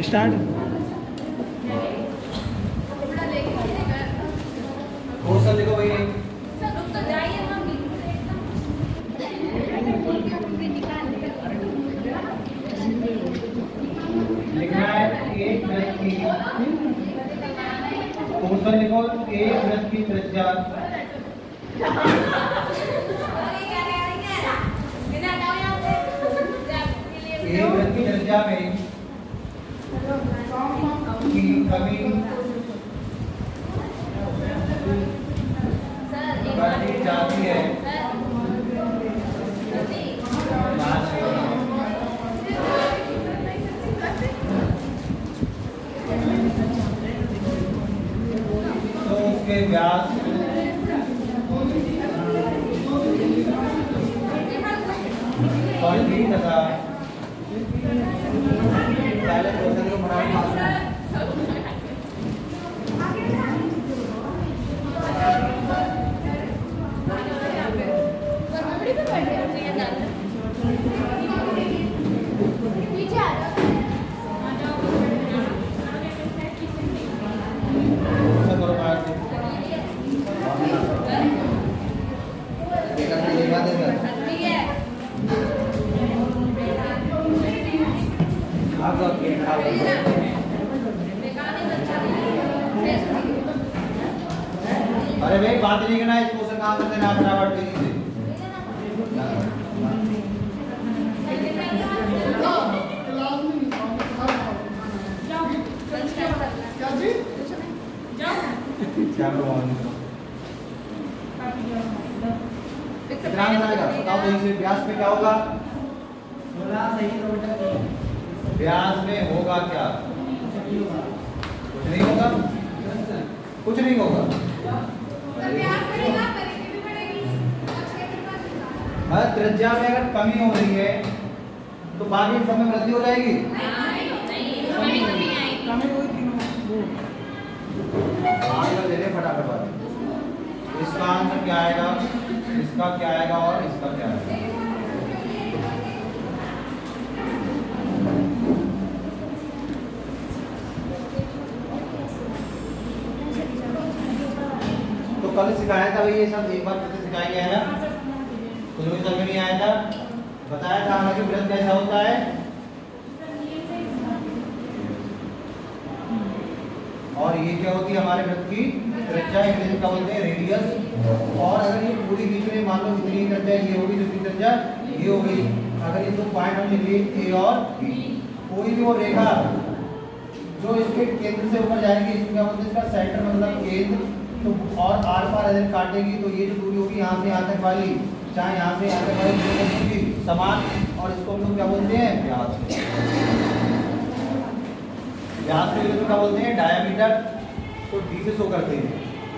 Start. Sir देखो भाई लिखना है एक वृत्त की पोषण लिखो, एक वृत्त की त्रिज्या एक वृत्त की त्रिज्या में की कमी बढ़ती जाती है। तो उसके व्यास बढ़ती तथा पहले क्वेश्चन को बनाना अरे भाई बात नहीं करना, इस क्वेश्चन काम करते ना बराबर तेजी से। कितना आएगा बताओ तेजी से। व्यास में क्या होगा? व्यास में होगा क्या? कुछ नहीं होगा, कुछ नहीं होगा। त्रिज्या में अगर कमी हो रही है तो बाकी सब में वृद्धि हो जाएगी। आंसर दे दे फटाफट बात। इसका आंसर क्या आएगा, इसका क्या आएगा और इसका क्या आएगा? तो कल सिखाया था भाई ये सब, एक बार फिर से सिखाया गया है ना, कुछ भी समझ नहीं आया था। बताया था हमारा कि वृत्त कैसा होता है, और ये क्या होती है हमारे वृत्त की त्रिज्या, इंग्लिश का बोलते हैं रेडियस। और अगर ये पूरी बीच में मान लो इतनी त्रिज्या ये होगी, दूसरी त्रिज्या ये होगी। अगर ये दो पॉइंट हम लिख लिए ए और बी, कोई भी वो रेखा जो इसके केंद्र से ऊपर जाएगी, इसको क्या बोलते हैं, इसका सेंटर मतलब केंद्र। तो और आर पार अगर काटेगी तो ये जो दूरी होगी यहाँ से यहाँ तक वाली, चाहे यहाँ से यहाँ तक वाली होगी समान, और इसको हम लोग क्या बोलते हैं, व्यास। व्यास को क्या बोलते हैं, डायामीटर। तो डी से शो करते हैं,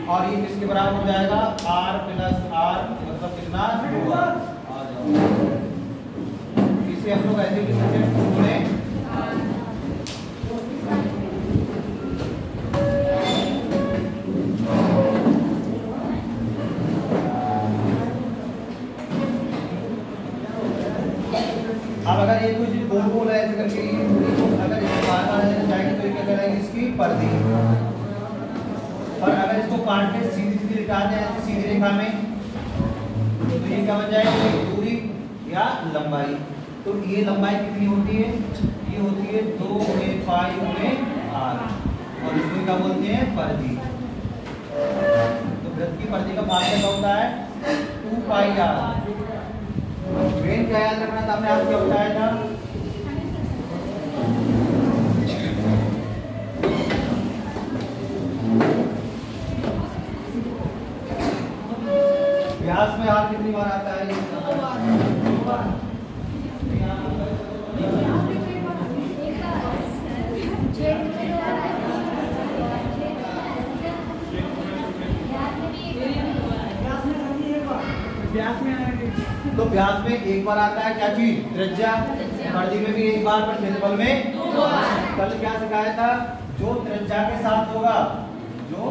और ये किसके बराबर हो जाएगा, आर प्लस आर मतलब कितना, 2r। इसे हम लोग ऐसे लिख सकते हैं 2 गुणे अब अगर ये कुछ गोल है ऐसे करके, अगर इसको बाहर जाएंगे तो ये क्या करेंगे, इसकी परिधि। और अगर इसको काट के सीधी सीधी लिखा दें ऐसे सीधी रेखा में, तो ये क्या बन जाएगा, दूरी या लंबाई। तो ये लंबाई कितनी होती है, ये होती है 2 × पाई × r, और इसको क्या बोलते हैं, परिधि। तो वृत्त की परिधि का मान क्या होता है, 2 पाई r। मेन क्या याद रखना था, हमने आपको क्या बताया था, व्यास में r कितनी बार आता है, तो व्यास में एक बार आता है क्या चीज, त्रिज्या। परिधि में भी एक बार, पर क्षेत्रफल में 2 बार। कल क्या सिखाया था, जो त्रिज्या के साथ होगा, जो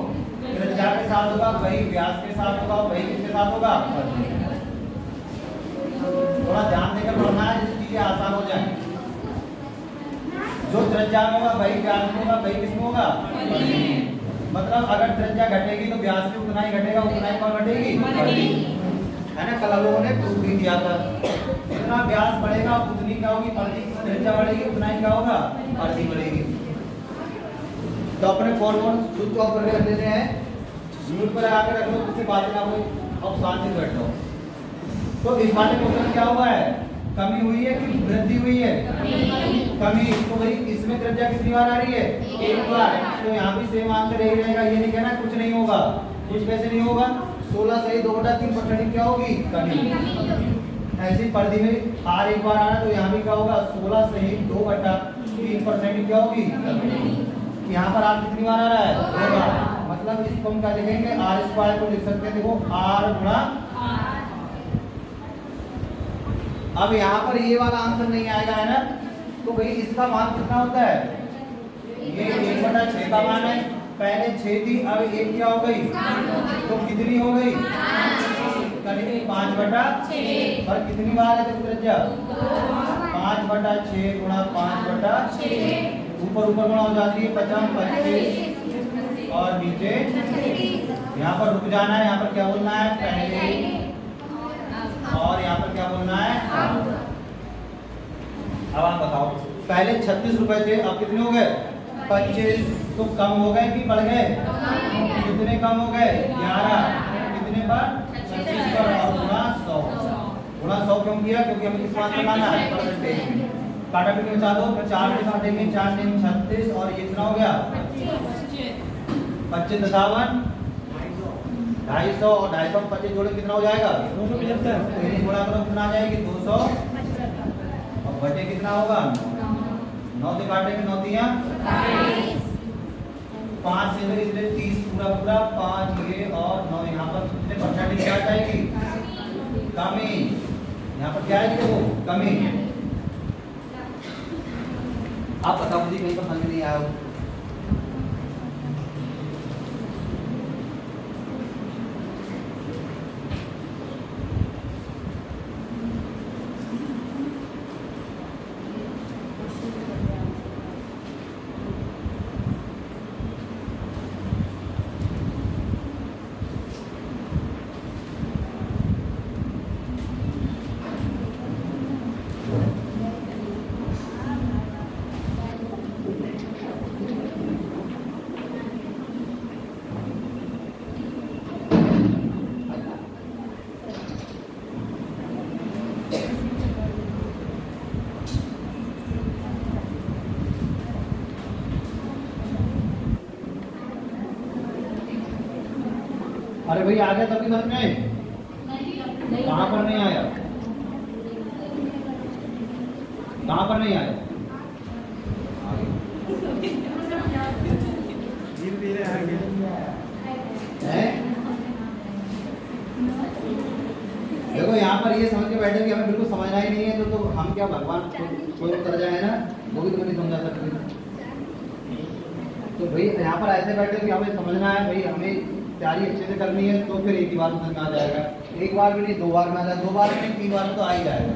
त्रिज्या के साथ होगा वही व्यास के साथ होगा, वही किसके साथ होगा, थोड़ा ध्यान देकर पढ़ना है जिससे चीजें आसान हो जाए। जो त्रिज्या में होगा वही व्यास में होगा, वही किसमें होगा? मतलब अगर त्रिज्या घटेगी तो व्यास भी उतना ही घटेगा, उतना ही कौन घटेगी? है ना, कल लोगों ने प्रूफ भी दिया था। जितना व्यास बढ़ेगा उतनी क्या होगी? परिधि। त्रिज्या बढ़ेगी उतना ही क्या होगा? परिधि बढ़ेगी। तो अपने फॉर्मूला स्विच ऑफ करके रख लेते हैं, म्यूट पर आकर रख लो, किसी बात ना हो, अब शांति से बैठ जाओ। तो इस वाले क्वेश्चन क्या हुआ है? कमी हुई है कि वृद्धि हुई है? कमी। तो भाई इसमें त्रिज्या कितनी बार आ रही है? एक बार। तो यहाँ भी सेम आंसर यही रहेगा, ये नहीं कहना कुछ नहीं होगा। कुछ कैसे नहीं होगा? 16 से 2/3% क्या होगी? कमी। ऐसी परिधि में आर एक बार आना, तो यहाँ भी क्या होगा? 16 से 2/3% क्या होगी? कमी। यहाँ पर आर कितनी बार आ रहा है? 2 बार। मतलब इसको हम क्या लिखेंगे? आर स्क्वायर को लिख सकते हैं, देखो आर गुणा। अब यहाँ पर ये वाला आंसर नहीं आएगा, है ना? तो भाई इसका मान कितना होता है? ये 1/6 का मान है। पहले 6 थी, अब 1 क्या हो गई? तो कितनी हो गई? 5/6। पर कितनी बार है त्रिज्या? 5/6 गुणा 5/6। ऊपर ऊपर गुणा हो जाती है 50 25 और नीचे। यहाँ पर रुक जाना है, यहाँ पर क्या बोलना है? पहले। और यहाँ पर क्या बोलना है? अब आप बताओ, पहले 36 रुपए थे, अब कितने हो गए? 25। तो कम हो गए कि बढ़ गए? कितने कम हो गए? 11। कितने पर? 36 पर। और गुणा 100। गुणा 100 क्यों किया? क्योंकि हमें किस बात में लाना है? परसेंटेज में। काटा पीट में बचा दो, 4 के साथ देंगे, 4 दिन 36 और ये कितना हो गया? 25 57 250 और 250 25 जोड़े कितना हो जाएगा? 275। गुणा करो कितना आ जाएगी? 200 और बटे कितना होगा? 9 से काटेंगे, 9 दिया 5 से, इसलिए 30 पूरा पूरा 5 ये और 9। यहाँ पर कितने परसेंटेज क्या जाएगी? कमी। यहाँ पर क्या आएगी? वो कमी। आप बताओ मुझे, कहीं पर समझ नहीं आया हो? अरे भाई आ गया तभी समझ में? कहाँ पर नहीं आया? कहाँ पर नहीं आया? देखो यहाँ पर ये समझ के बैठे कि हमें बिल्कुल समझना ही नहीं है, तो हम क्या भगवान कोई उतर जाए ना, वो भी तुम्हें नहीं समझा सकते। तो भाई यहाँ पर ऐसे बैठे कि हमें समझना है, भाई हमें तैयारी अच्छे से करनी है, तो फिर एक ही बार समझ में आ जाएगा। एक बार भी नहीं, 2 बार में आ जाएगा, 2 बार में नहीं, 3 बार में तो आ ही जाएगा।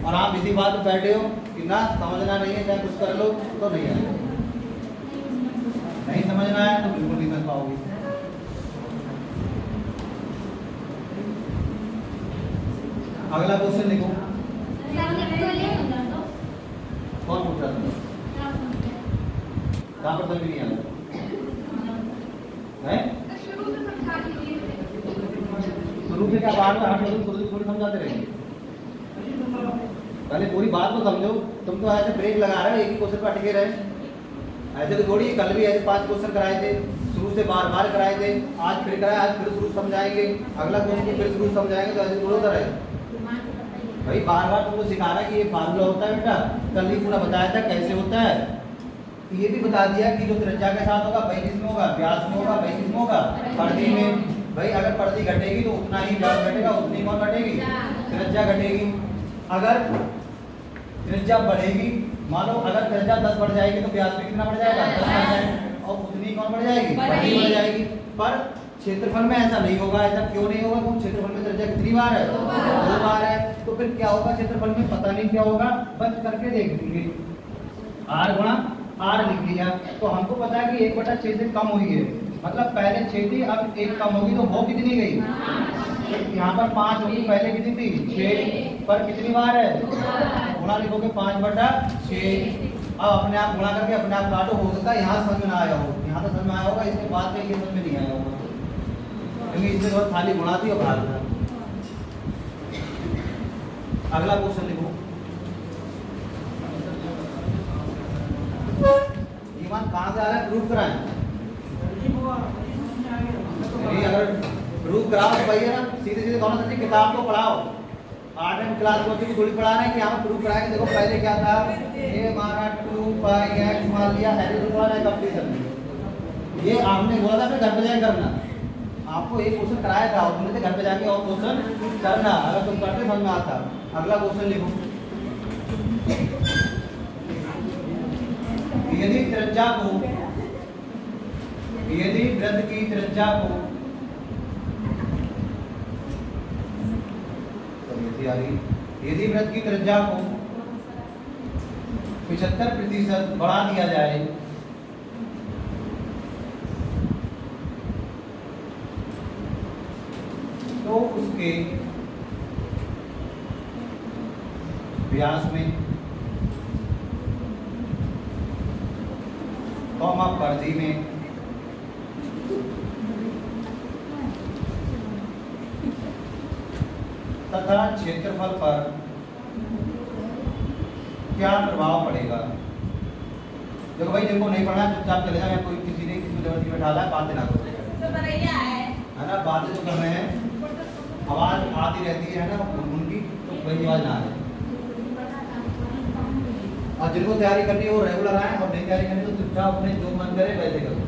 और आप इसी बात पे बैठे हो कि ना समझना नहीं है, चाहे कुछ कर लो तो नहीं आएगा। नहीं समझना है तो बिल्कुल नहीं समझ पाओगे। अगला क्वेश्चन लिखो। कौन पूछ रहा था? कहाँ पर समझ नहीं आया है? शुरू से क्या बात है? आप लोग थोड़ी समझाते रहेंगे, पहले पूरी बात तो समझो। तुम तो ऐसे ब्रेक लगा रहे हो, एक ही क्वेश्चन पर अटके रहे। ऐसे तो थोड़ी, कल भी ऐसे 5 क्वेश्चन कराए थे, शुरू से बार बार कराए थे, आज फिर कराए, आज फिर शुरू समझाएंगे, अगला क्वेश्चन फिर शुरू समझाएंगे, तो ऐसे थोड़ा होता रहे। भाई बार बार तुमको सिखा रहा है कि ये फार्मूला होता है बेटा, कल ही पूरा बताया था कैसे होता है। ये भी बता दिया कि जो त्रिज्या के साथ होगा वही किसमें होगा? व्यास में होगा। वही किसमें होगा? परिधि में। भाई अगर परिधि घटेगी तो उतना ही व्यास घटेगा, उतनी कौन घटेगी? त्रिज्या घटेगी। अगर त्रिज्या बढ़ेगी, मानो अगर त्रिज्या 10 बढ़ जाएगी तो व्यास भी कितना बढ़ जाएगा? 10 बढ़ जाएगा, और उतनी कौन बढ़ जाएगी? परिधि बढ़ जाएगी। पर क्षेत्रफल में ऐसा नहीं होगा। ऐसा क्यों नहीं होगा? क्योंकि क्षेत्रफल में त्रिज्या कितनी बार है? 2 बार है। तो फिर क्या होगा क्षेत्रफल में? पता नहीं क्या होगा, बस करके देख लेंगे। आर गुणा आर लिख लिया। तो हमको पता है कि 1/6 से कम हुई है, मतलब पहले 6 थी, अब 1 कम होगी, तो हो कितनी गई? यहाँ पर 5 होगी, पहले कितनी थी? 6 पर कितनी बार है? गुणा लिखोगे 5/6। अब अपने आप गुणा करके अपने आप काटो। हो सकता है यहाँ समझ में ना आया हो, यहाँ तो समझ में आया होगा, इसके बाद में ये समझ में नहीं आया होगा, क्योंकि इससे बहुत खाली गुणा थी और भाग था। अगला क्वेश्चन लिखो। ईमान कहाँ से आ रहा है? प्रूफ कराएं। अगर प्रूफ कराओ तो भैया ना सीधे सीधे कौन सा किताब को पढ़ाओ। 8वीं क्लास को थोड़ी पढ़ाना है कि यहाँ पर प्रूफ कराया कि देखो पहले क्या था, ये माना 2πx मान लिया, कंप्लीशन। ये आपने बोला था अपने घर पे जाके करना, आपको एक क्वेश्चन कराया था और तुमने घर पे जाके और क्वेश्चन करना, अगर तुम करते समझ में आता। अगला क्वेश्चन लिखो। यदि त्रिज्या को, यदि वृत्त की त्रिज्या को, यदि वृत्त की त्रिज्या को 75% बढ़ा दिया जाए तो उसके व्यास में कॉमा परिधि में तथा क्षेत्रफल पर क्या प्रभाव पड़ेगा? देखो भाई, जिनको नहीं पढ़ना चुपचाप चले जाए, कोई किसी ने किसी जबरदस्ती में डाला है, बातें ना करो, है ना। बातें तो कर रहे हैं, आवाज आती रहती है ना उनकी, तो कोई आवाज ना आए। और जिनको तैयारी करनी है वो रेगुलर आए, और नहीं तैयारी करनी तो चुपचाप अपने जो मन करे वैसे करो।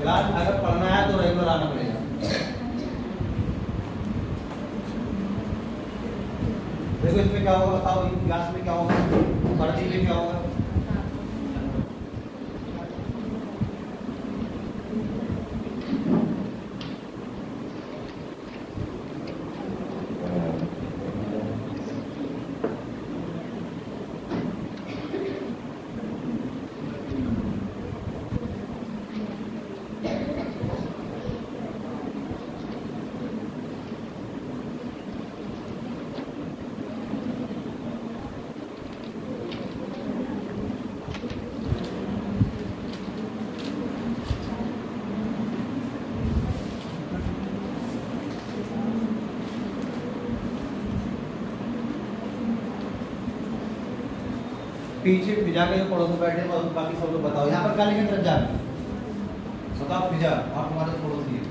क्लास अगर पढ़ना है तो रेगुलर आना पड़ेगा। देखो इसमें क्या होगा, बताओ व्यास में क्या होगा, परिधि में क्या होगा? पीछे फिजा के जो पड़ोस में बैठे हैं बाकी सब लोग बताओ, यहाँ पर क्या लिखे त्रिज्या में? बताओ फिजा, आप तुम्हारे पड़ोसी है।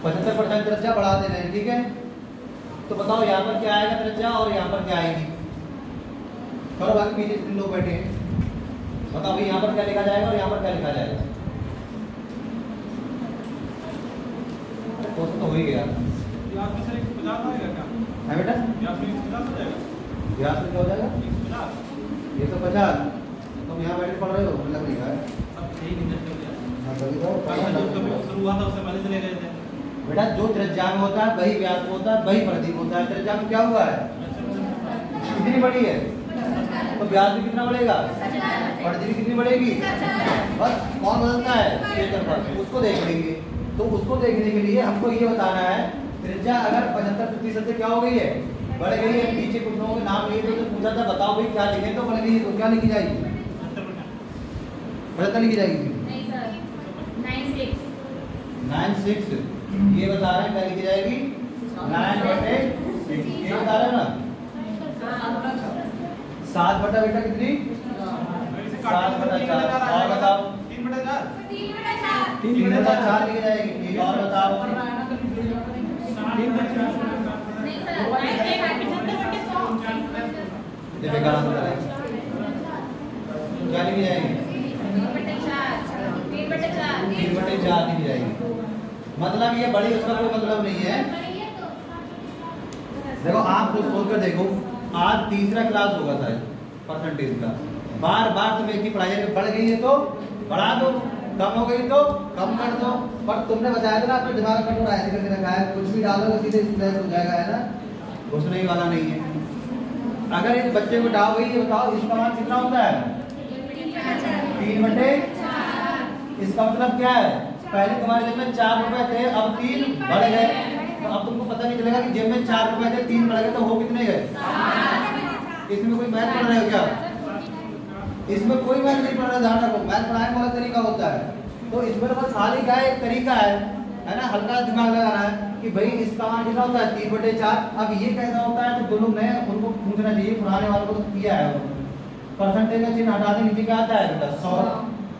75% त्रिज्या बढ़ा दे रहे हैं, ठीक है। तो बताओ यहाँ पर क्या आएगा त्रिज्या और यहाँ पर क्या आएगी? करो, बाकी पीछे तीन लोग बैठे हैं, बताओ भाई यहाँ पर क्या लिखा जाएगा और यहाँ पर क्या लिखा जाएगा? क्वेश्चन तो हो ही गया है बेटा। व्यास में क्या हो जाएगा? 150। तुम यहाँ बैठे पढ़ रहे हो, मतलब नहीं है बेटा। जो त्रिज्या में होता है वही व्यास में होता है, वही परिधि में होता है। त्रिज्या में क्या हुआ है? कितनी बड़ी है, तो व्यास भी कितना बढ़ेगा, परिधि भी कितनी बढ़ेगी। बस कौन बदलता है? क्षेत्रफल। उसको देख लेंगे। तो उसको देखने के लिए हमको ये बताना है त्रिज्या अगर 75% से क्या हो गई है, बढ़ गई है। पीछे कुछ लोगों के नाम लिए तो पूछा था, बताओ भाई क्या लिखे, तो बढ़ गई, तो क्या लिखी जाएगी? 75 लिखी जाएगी। 96 ये बता रहे हैं, क्या लिखी जाएगी? 9/6 ये बता रहे हैं ना। 7 बटा बेटा कितनी? 7/4। और बताओ 3/4 लिखी जाएगी। और बताओ क्या लिखी जाएगी? 3/4 लिखी जाएगी। मतलब ये बड़ी, उसका कोई मतलब नहीं है। देखो आप कुछ सोच कर देखो, आज तीसरा क्लास होगा था परसेंटेज का, बार बार तुम एक ही पढ़ाई बढ़ गई है तो बढ़ा दो, कम हो गई तो कम कर दो। पर तुमने बताया था ना, अपने दिमाग में थोड़ा ऐसे करके रखा है, कुछ भी डालोगे सीधे स्प्लेश हो जाएगा, है ना। घुसने वाला नहीं है। अगर इस बच्चे को डाओ ये बताओ इसका मान कितना होता है 3/4। इसका मतलब क्या है, पहले तुम्हारे जेब में 4 रुपए थे, अब 3 बढ़ गए, तो अब तुमको पता नहीं चलेगा कि जेब में 4 रुपए थे 3 बढ़ गए तो हो कितने गए। इसमें कोई मैथ पढ़ रहे हो क्या? इसमें कोई मैथ नहीं पढ़ रहा, ध्यान रखो। मैथ पढ़ाने वाला तरीका होता है, तो इसमें तो बस खाली क्या एक तरीका है ना, हल्का दिमाग लगाना है कि भाई इसका मान कितना होता है 3/4। अब ये कैसा होता है तो दोनों में उनको पूछना चाहिए, पुराने वालों को तो किया है। परसेंटेज का चिन्ह हटा दे, नीचे क्या आता है बेटा 100।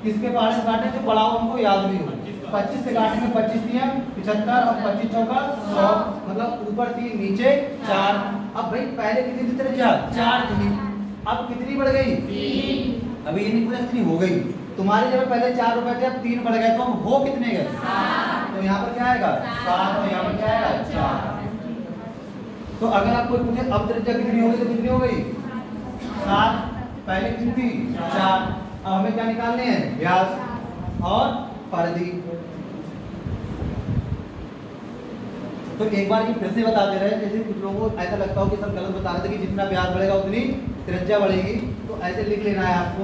किसके पास काटे जो बड़ा हो उनको याद भी हो। 25 से काटेंगे 25 3 75 और 25 चौका 100, मतलब ऊपर 3 नीचे 4। अब भाई पहले कितनी थी त्रिज्या 4 थी, अब कितनी बढ़ गई 3। अभी ये नहीं पूछा कितनी हो गई। तुम्हारी जब पहले 4 रुपए थे अब 3 बढ़ गए, तो अब हो कितने गए 7। तो यहाँ पर क्या आएगा 7 और यहाँ पर क्या आएगा 4। तो अगर आप कोई पूछे अब त्रिज्या कितनी हो गई तो कितनी हो गई 7, पहले कितनी थी 4। अब हमें क्या निकालने हैं व्यास और परिधि। तो एक बार ये फिर से बता दे रहे हैं, जैसे कुछ लोगों को ऐसा लगता हो कि सब गलत बता रहे थे कि जितना व्यास बढ़ेगा उतनी त्रिज्या बढ़ेगी, तो ऐसे लिख लेना है आपको।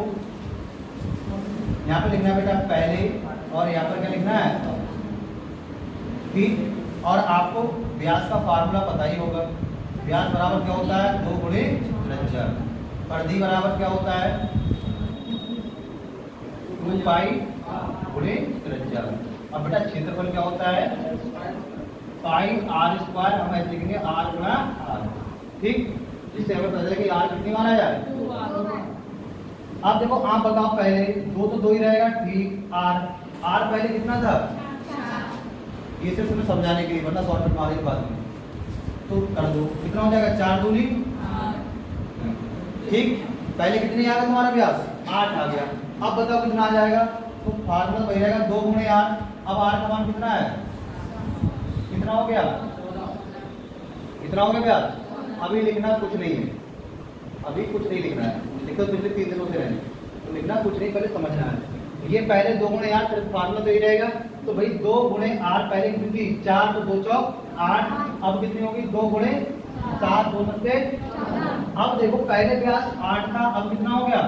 यहाँ पे लिखना है बेटा पहले और यहाँ पर क्या लिखना है ठीक। और आपको व्यास का फार्मूला पता ही होगा, व्यास बराबर क्या होता है 2 गुणे त्रिज्या। परिधि बराबर क्या होता है 2 पाई गुणे त्रिज्या। अब बेटा क्षेत्रफल क्या होता है पाई r², हम ऐसे लिखेंगे r गुणा r, ठीक। जिससे हमें पता चले कि r कितनी माना जाए 2। अब देखो आप बताओ पहले 2 तो 2 ही रहेगा ठीक। r पहले कितना था 4। ये सिर्फ तुम्हें समझाने के लिए, वरना शॉर्टकट मारे के बाद में तो कर दो कितना हो जाएगा 4 दूनी ठीक। पहले कितनी आ गया तुम्हारा व्यास 8 आ गया। अब बताओ कितना आ जाएगा, तो फार्मूला वही रहेगा 2 गुणे r। अब r का मान कितना है कितना हो गया कितना हो गया व्यास। अभी लिखना कुछ नहीं है, अभी कुछ नहीं लिखना है, लिखो पिछले 3 दिनों से रहने, तो लिखना कुछ नहीं, पहले समझना है। ये पहले 2 गुणे r, फिर फार्मूला तो ही रहेगा। तो भाई 2 गुणे r पहले कितनी थी 4, तो 2 चौक 8। अब कितनी होगी 2 गुणे 7 2 सत्ते। अब देखो पहले व्यास 8 था, अब कितना हो गया।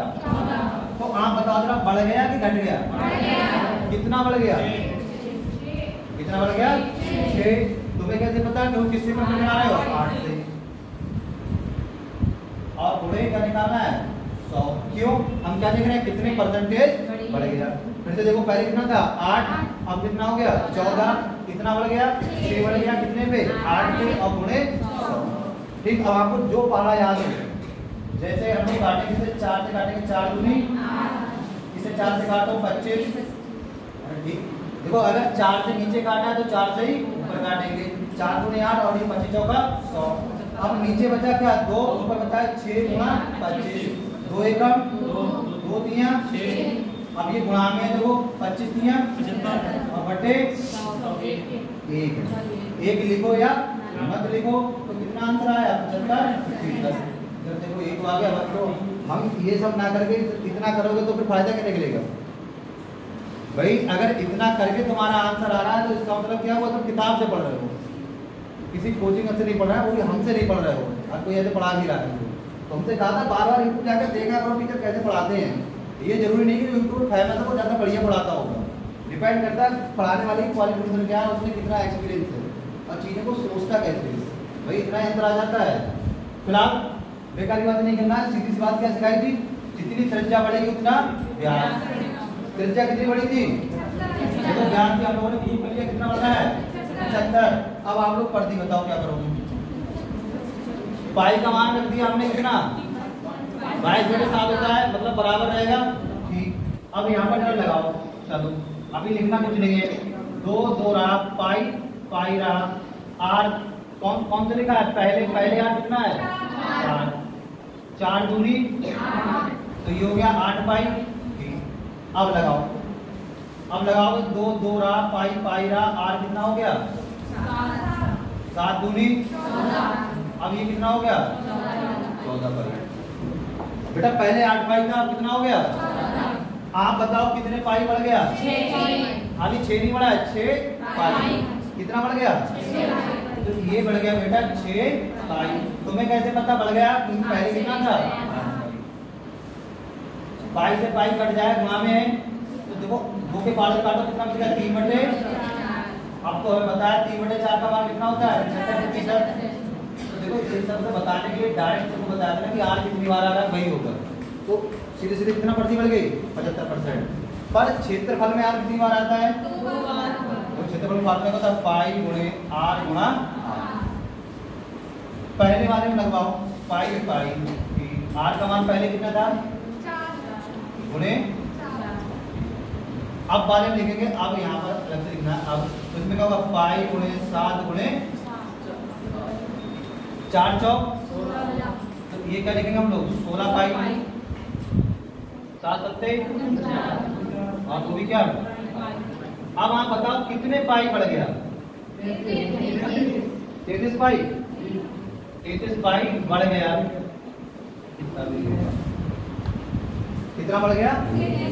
तो आप बताओ जरा बढ़ गया कि घट गया। कितना बढ़ गया कितना बढ़ गया 6। तुम्हें कैसे पता कि किससे में बना रहे हो 8 से। और गुणे क्या निकालना है 100। क्यों हम क्या देख रहे हैं कितने परसेंटेज बढ़ गया। फिर से देखो पहले कितना था 8, अब कितना हो गया 14। कितना बढ़ गया 6 बढ़ गया कितने पे 8 पे, और गुणे 100 ठीक। अब आपको जो पढ़ा याद है, जैसे हम लोग काटेंगे इसे 4 से काटेंगे 4 दूनी, इसे 4 से काटो 25 ठीक। देखो अगर 4 से नीचे काटा है तो 4 से ही ऊपर काटेंगे। 4 गुणे 8 और ये 25 चौका 100। अब नीचे बचा क्या 2, ऊपर बचा 6 गुणा 25, 2 एकम 2 तिया 6। अब ये गुणा में देखो 25 तिया 75 और बटे 1 लिखो या मत लिखो, तो कितना आंसर आया 75। जब देखो 1 आ गया, तो हम ये सब ना करके इतना करोगे तो फिर फायदा क्या निकलेगा भाई। अगर इतना करके तुम्हारा आंसर आ रहा है तो इसका मतलब क्या हुआ, तुम किताब से पढ़ रहे हो, किसी कोचिंग से नहीं पढ़ रहा है, वो भी हमसे नहीं पढ़ रहे हो, और कोई ऐसे पढ़ा भी रहा है। तो हमसे कहा था बार बार यूट्यूब जाकर देखा करो टीचर कैसे पढ़ाते हैं। ये जरूरी नहीं कि यूट्यूब फेमस है वो ज़्यादा बढ़िया पढ़ाता होगा, डिपेंड करता है पढ़ाने वाले की क्वालिफिकेशन क्या है, उसने कितना एक्सपीरियंस है और चीज़ों को सोचता कैसे भाई। इतना अंतर आ जाता है। फिलहाल बेकारी बात नहीं करना है, सीधी सी बात क्या सिखाई थी, जितनी त्रिज्या बढ़ेगी उतना व्यास। त्रिज्या कितनी बड़ी थी देखो व्यास की हम लोगों ने प्रूव कर लिया, कितना बढ़ा है 75। अब आप लोग परिधि बताओ क्या करोगे। पाई का मान रख दिया हमने कितना 22/7 होता है, मतलब बराबर रहेगा ठीक। अब यहाँ पर जरा लगाओ, चलो अभी लिखना कुछ नहीं है। 2 2 रहा पाई पाई रहा आर कौन से लिखा है पहले आर कितना है 4 दूनी, तो ये हो गया 8 पाई ठीक। अब लगाओ 2 2 रहा पाई रहा आर कितना हो गया 7 दूनी, अब ये कितना हो गया 14 पाई। बेटा पहले 8 पाई था, अब कितना हो गया आप बताओ कितने पाई बढ़ गया 6। खाली 6 नहीं बढ़ा है 6 पाई। कितना बढ़ गया तो ये बढ़ गया बेटा 6 पाई। तुम्हें कैसे पता बढ़ गया? क्योंकि पहले कितना था, पाई से पाई कट जाए गुणा में है, तो देखो 2 के पावर काटो कितना बचेगा 3/। आपको हमें बताया 3/4 का मान कितना होता है 75%। तो देखो इस सब से बताने के लिए डायरेक्ट तुमको बताया था ना कि आर कितनी बार आ रहा है वही होगा, तो सीधे सीधे कितना बढ़ती बढ़ गई 75%। पर क्षेत्रफल में आर कितनी बार आता है? 2 बार। तो क्षेत्रफल में बात में होता है पाई गुणे आर गुणा आर। पहले वाले में लगवाओ पाई आर का मान पहले कितना था 4 गुणे, अब वाले में लिखेंगे, अब यहाँ पर अलग से लिखना है। अब तो इसमें क्या होगा पाई गुणे 7 गुणे 4 चौक, तो ये क्या लिखेंगे हम लोग 16 पाई 7 सत्ते और वो भी क्या। अब आप बताओ कितने पाई बढ़ गया? 33 पाई। 33 पाई बढ़ गया, कितना बढ़ गया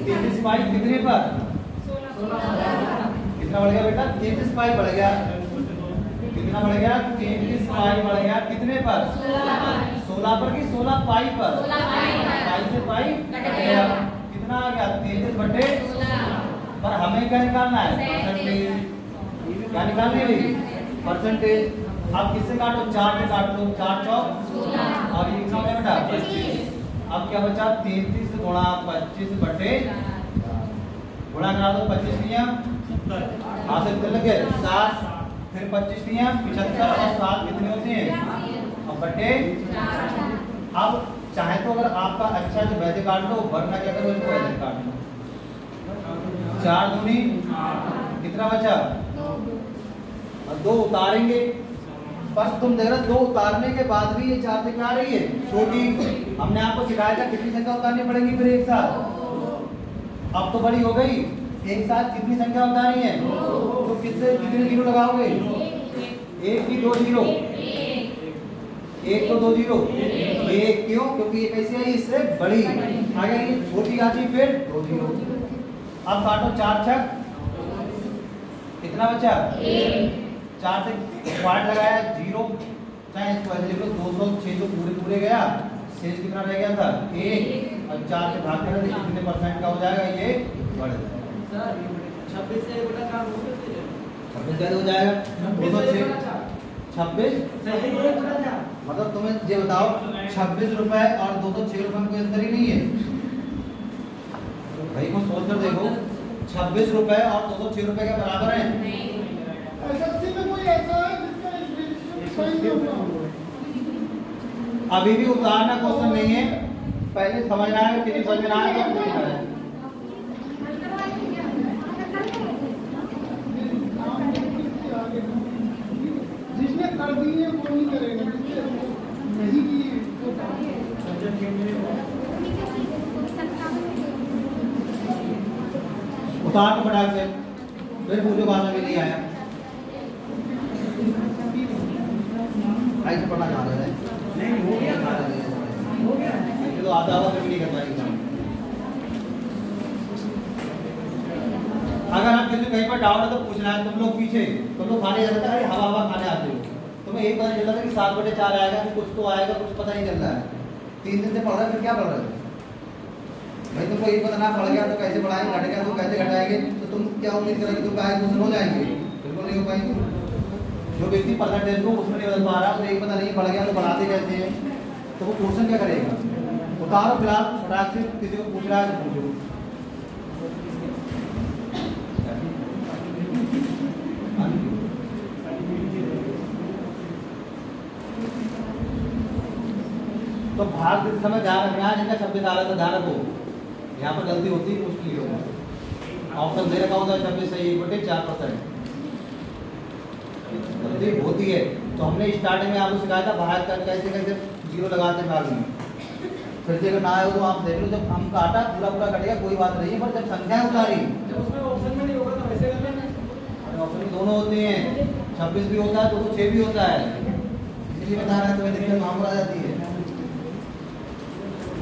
33 पाई कितने पर? कितना बढ़ गया बेटा? 33 पाई बढ़ गया। कितना बढ़ गया? 33 पाई बढ़ गया कितने पर? 16 पर कि 16 पाई पर? पाई से पाई कट गया, कितना आ गया 33/16। पर हमें क्या निकालना है? परसेंटेज। क्या निकालनी है? परसेंटेज। अब किससे काटो? 4 से काट लो, 4 चौक और ये कितना हो गया बेटा 25। अब क्या बचा 33 गुणा 25/, गुणा करा दो 25 दिया 70 लगे 7, फिर 25 दिया 75 और 7 कितने होते हैं अब बटे। अब चाहे तो अगर आपका अच्छा जो वैसे काट लो, वरना क्या करो इसको ऐसे काट लो। 4 दूनी कितना बचा 2 और 2 उतारेंगे। बस तुम देख रहे 2 उतारने के बाद भी ये 4 से क्या आ रही है छोटी। हमने आपको सिखाया था कितनी संख्या उतारनी पड़ेगी फिर एक साथ। अब तो बड़ी हो गई, एक साथ कितनी संख्या उतारनी है? तो किससे कितने जीरो लगाओगे? 1 की 2 जीरो, 1 तो 2 जीरो 1। क्यों? क्योंकि ये कैसी आई इससे बड़ी, आगे ये छोटी आती फिर 2 जीरो। अब काटो 4 छक कितना बचा 4 से पार्ट लगाया 0, चाहे इसको ऐसे लिख लो 206 तो पूरे गया, शेष कितना रह गया था 1 और 4 से भाग करना तो कितने परसेंट का हो जाएगा? ये बढ़ जाएगा 26 से बेटा क्या हो गया 26 कैसे हो जाएगा 206 26 मतलब तुम्हें ये बताओ 26 रुपए और 206 रुपए में कोई अंतर ही नहीं है भाई को सोच कर देखो। 26 रुपए और 206 रुपए के बराबर है? अभी भी उतारना क्वेश्चन नहीं है, पहले समझना है कितनी समझ में आए तो लिखना है। जिसने कर दी है वो नहीं करेगा, नहीं किए उतार को फटाक से, फिर पूछो बाद में नहीं आया ऐसे पढ़ना चाह रहे हैं नहीं हो गया ऐसे तो आधा भी नहीं कर पाएंगे। अगर आप किसी कहीं पर डाउट है तो पूछना है। तुम लोग पीछे तुम लोग खाने जाते थे, हवा खाने आते हो, तुम्हें एक पता चलता था कि 7/4 आएगा कि कुछ तो आएगा, कुछ पता नहीं चल रहा है। 3 दिन से पढ़ रहे फिर क्या पढ़ रहे हो भाई? तुमको एक पता ना पड़ गया तो कैसे पढ़ाएंगे, घट गया तो कैसे घटाएंगे? तो तुम क्या उम्मीद करोगे तुम काय क्वेश्चन हो जाएंगे? बिल्कुल नहीं हो पाएंगे। जो व्यक्ति परसेंटेज को उसमें नहीं बदल पा रहा, तो एक पता नहीं पड़ गया तो बढ़ाते कैसे हैं, तो वो क्वेश्चन क्या करेगा? उतारो फिलहाल फटाक से, किसी को पूछ रहा है तो पूछो। तो भाग देते समय ध्यान रखना, जिनका 26 आ रहा था ध्यान रखो, यहाँ पर गलती होती है मुश्किल होगा। ऑप्शन दे रखा होता है 26 सही 1/4% गलती होती है। तो हमने स्टार्टिंग में आपको सिखाया था भाग कर कैसे कैसे जीरो लगाते भाग में। फिर से अगर ना आए हो तो आप देख लो, जब हम काटा पूरा कटेगा कोई बात नहीं है, पर जब संख्या उतारी उसमें ऑप्शन में नहीं होगा तो ऐसे करना। ऑप्शन दोनों होते हैं, 26 भी होता है 206 भी होता है, इसलिए बता रहा है तुम्हें दिक्कत वहाँ पर आ जाती है।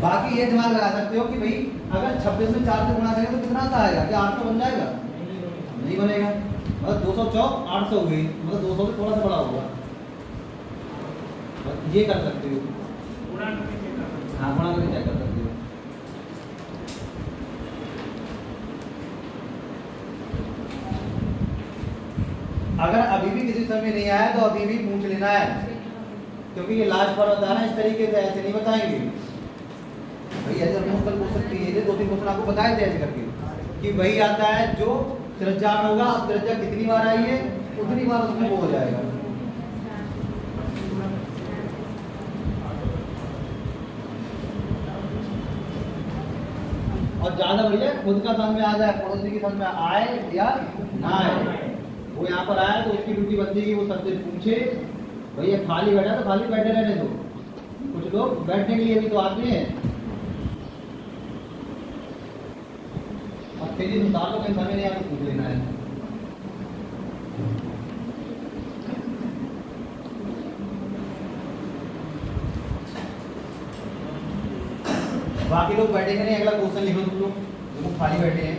बाकी ये दिमाग लगा सकते हो कि भाई अगर 26 में 4 से गुणा करें तो कितना सा आएगा? क्या 800 बन जाएगा? नहीं बनेगा। मतलब 200 चौक 800 हुई, मतलब 200 से थोड़ा सा बड़ा होगा। ये कर सकते हो, हाँ गुणा करके चेक कर सकते हो। अगर अभी भी किसी समय नहीं आया तो अभी भी पूछ लेना है, क्योंकि ये लास्ट बार होता है ना, इस तरीके से ऐसे नहीं बताएंगे भाई, ऐसे नोट कर पूछ सकती है। 2-3 क्वेश्चन आपको बताए थे ऐसे करके कि वही आता है जो त्रिज्या में होगा। अब त्रिज्या कितनी बार आई है उतनी बार उसमें वो हो जाएगा। और ज्यादा बढ़िया खुद का समझ में आ जाए, पड़ोसी की समझ में आए या ना आए। वो यहाँ पर आया तो उसकी ड्यूटी बनती है वो सबसे पूछे, भैया खाली बैठा तो खाली बैठे रहने दो, कुछ लोग बैठने के लिए भी तो आते हैं। और तेजी से उतार लो, कहीं समय नहीं आया तो पूछ लेना है। बाकी लोग बैठेंगे नहीं, अगला क्वेश्चन लिखो तुम लोग, वो खाली बैठे हैं।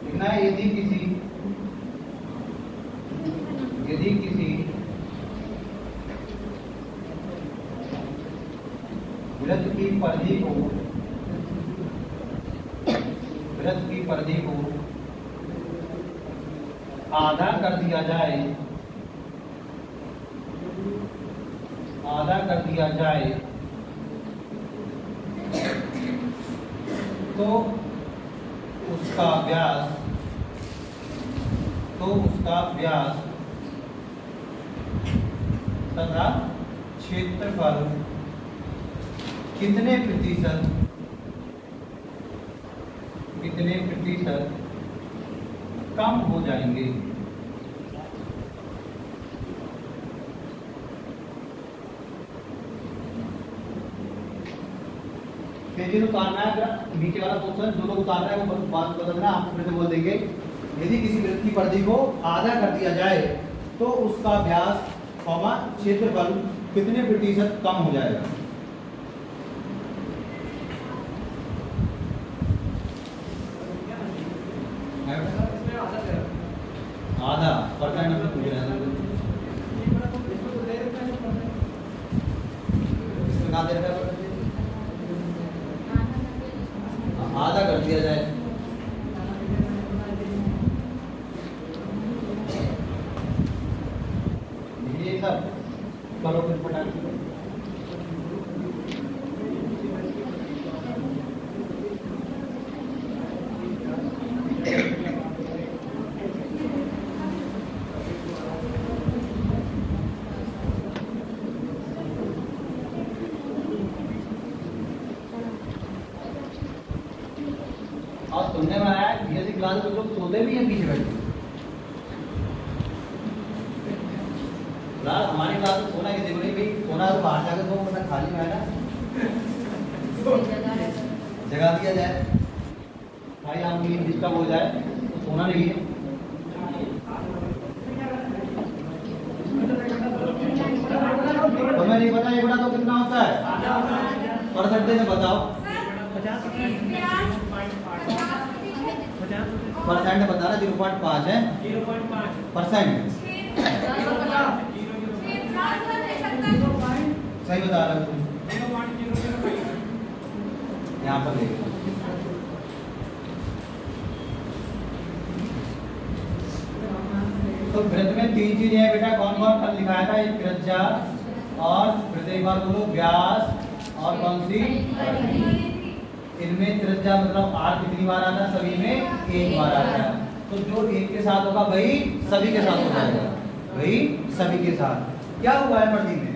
लिखना है यदि किसी वृत्त की परिधि को आधा कर दिया जाए, तो उसका व्यास तथा क्षेत्रफल कितने प्रतिशत कम हो जाएंगे। तेजी से उतारना है, नीचे वाला क्वेश्चन जो लोग उतार रहे हैं वो बात बदलना, आप फिर से बोल देंगे। यदि किसी वृत्त की परिधि को आधा कर दिया जाए तो उसका व्यास क्षेत्रफल कितने प्रतिशत कम हो जाएगा। आधा परसेंट में पूछ रहे हैं, कितना देर का आधा कर दिया जाए। ये सब करो फिर फटाक से। और तुमने बनाया बीएससी क्लास में लोग सोते भी हैं पीछे बैठे। क्लास हमारी क्लास में सोना किसी को नहीं, भाई सोना तो बाहर जाकर सो, वरना खाली में है ना जगा दिया जाए, भाई आपकी नींद डिस्टर्ब हो जाए तो सोना नहीं है। तुम्हें नहीं पता ये बड़ा तो कितना होता है परसेंटेज में बताओ। परसेंट बता रहा 0.5 है, 0.5% सही बता रहा हूँ। यहाँ पर देखो तो वृत्त में 3 चीजें हैं बेटा, कौन कौन कल लिखाया था, एक त्रिज्या और फिर एक बार बोलो व्यास और कौन सी। इनमें त्रिज्या मतलब r कितनी बार आता है, सभी में 1 बार आता है। तो जो एक के साथ होगा वही सभी के साथ हो जाएगा, वही सभी के साथ। क्या हुआ है परिधि में,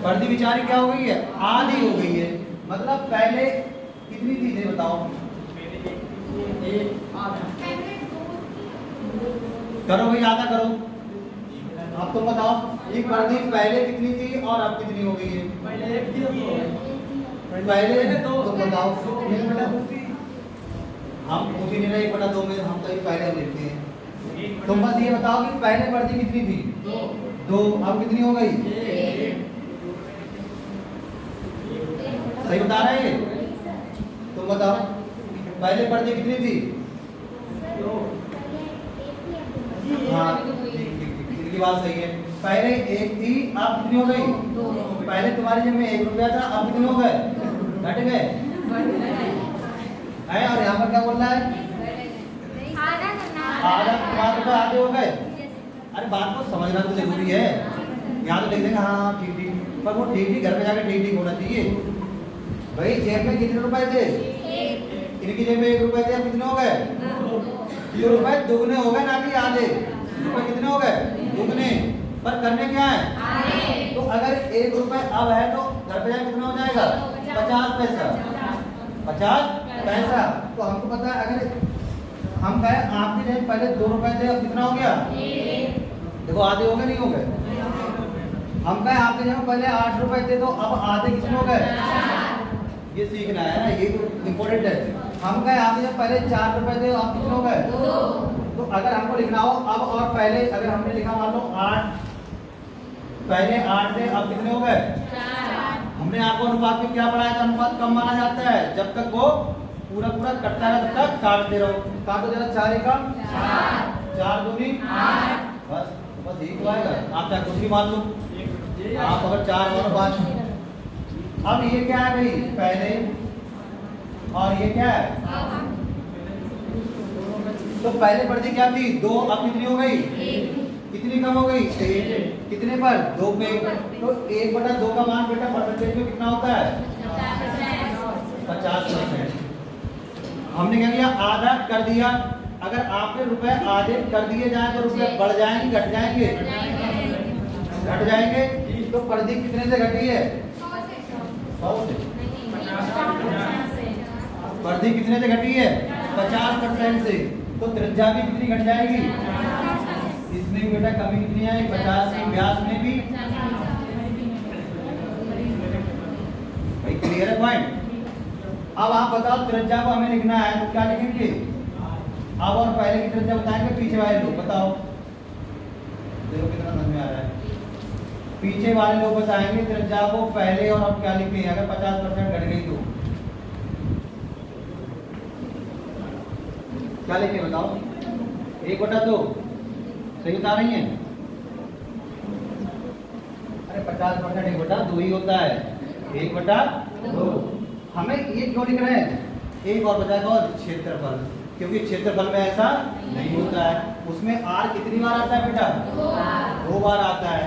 परिधि विचारी क्या हो गई है, आधी हो गई है। मतलब पहले कितनी थी ये बताओ, करो भाई आधा करो। आप तो बताओ एक परिधि पहले कितनी थी और अब कितनी हो गई है। पहले तो बताओ, हम पूछ ही नहीं रहे 1/2 में, हम तो पहले हम लिखते हैं। तुम बस ये बताओ कि पहले परिधि कितनी थी, 2, अब कितनी हो गई। सही बता रहे हैं, तुम बताओ पहले पर्दे कितनी थी? हाँ इनकी बात सही है। पहले एक थी, अब कितनी हो गई? पहले तुम्हारे जेब में 1 रुपया था, अब कितने हो गए? घट गए हैं। और यहाँ पर क्या बोल रहा है? आधा तुम्हारे रुपये आधे हो गए। अरे बात को समझना तो जरूरी है। यहाँ तो लिख देंगे हाँ ठीक ठीक, पर वो ठीक ठीक घर में जाकर ठीक ठीक होना चाहिए। भाई जेब में कितने रुपए थे? इनकी जेब में 1 रुपया थे, अब कितने हो गए? 2 रुपए दुगने हो गए, ना कि आधे। रुपए कितने हो गए? दुगने। पर करने क्या है? तो अगर 1 रुपए अब है तो घर पे जाकर कितना हो जाएगा? 50 पैसा। 50 पैसा। तो हमको पता है अगर हम कहे आपके जेब पहले 2 रुपए थे, अब कितना हो गया? देखो आधे हो गए नहीं हो गए? हम कहे आपके जेब में पहले 8 रुपए थे, तो अब आधे कितने हो गए? ये सीखना है ना, ये तो इम्पोर्टेंट है। हम कहे आपके जेब पहले 4 रुपए थे, अब कितने हो गए? तो अगर हमको लिखना हो अब और पहले, अगर हमने लिखा मान लो 8, पहले 8 थे, अब कितने हो गए? 4। हमने आपको अनुपात में क्या पढ़ाया था? अनुपात कम माना जाता है जब तक वो पूरा पूरा कटता है, तब तक काटते रहो। काटो जरा, 4 एकम 4 दूनी 8। बस यही तो आएगा। आप चाहे कुछ भी मान लो, आप अगर 4 और 5। अब ये क्या है भाई? पहले, और ये क्या है? तो पहले पर्ची क्या थी? 2, अब कितनी हो गई? कितनी कम हो गई? 1। कितने पर? 2 पे। तो 1/2 का मान बेटा परसेंटेज में कितना होता है? 50%। हमने क्या किया? आधा कर दिया। अगर आपके रुपए आधे कर दिए जाए तो रुपए बढ़ जाएंगे घट जाएंगे? घट जाएंगे। तो पर्ची कितने से घटी है? 100 से। पर्ची कितने से घटी है? 50% से। तो त्रिज्या भी कितनी घट जाएगी? इसमें भी बेटा कमी कितनी है? 50 की। व्यास में भी। भाई क्लियर है पॉइंट? अब आप बताओ त्रिज्या को हमें लिखना है तो क्या लिखेंगे? अब और पहले की त्रिज्या बताएंगे, पीछे वाले लोग बताओ। देखो कितना समझ में आ रहा है। पीछे वाले लोग बताएंगे त्रिज्या को पहले और अब क्या लिखें अगर 50% घट गई तो क्या लिखे बताओ? 1/2 सही बता रही हैं? अरे 50% 1/2 ही होता है। 1/2। हमें ये क्यों लिख रहे हैं? एक और बचा और क्षेत्रफल, क्योंकि क्षेत्रफल में ऐसा नहीं होता है। उसमें r कितनी बार आता है बेटा? 2 बार आता है।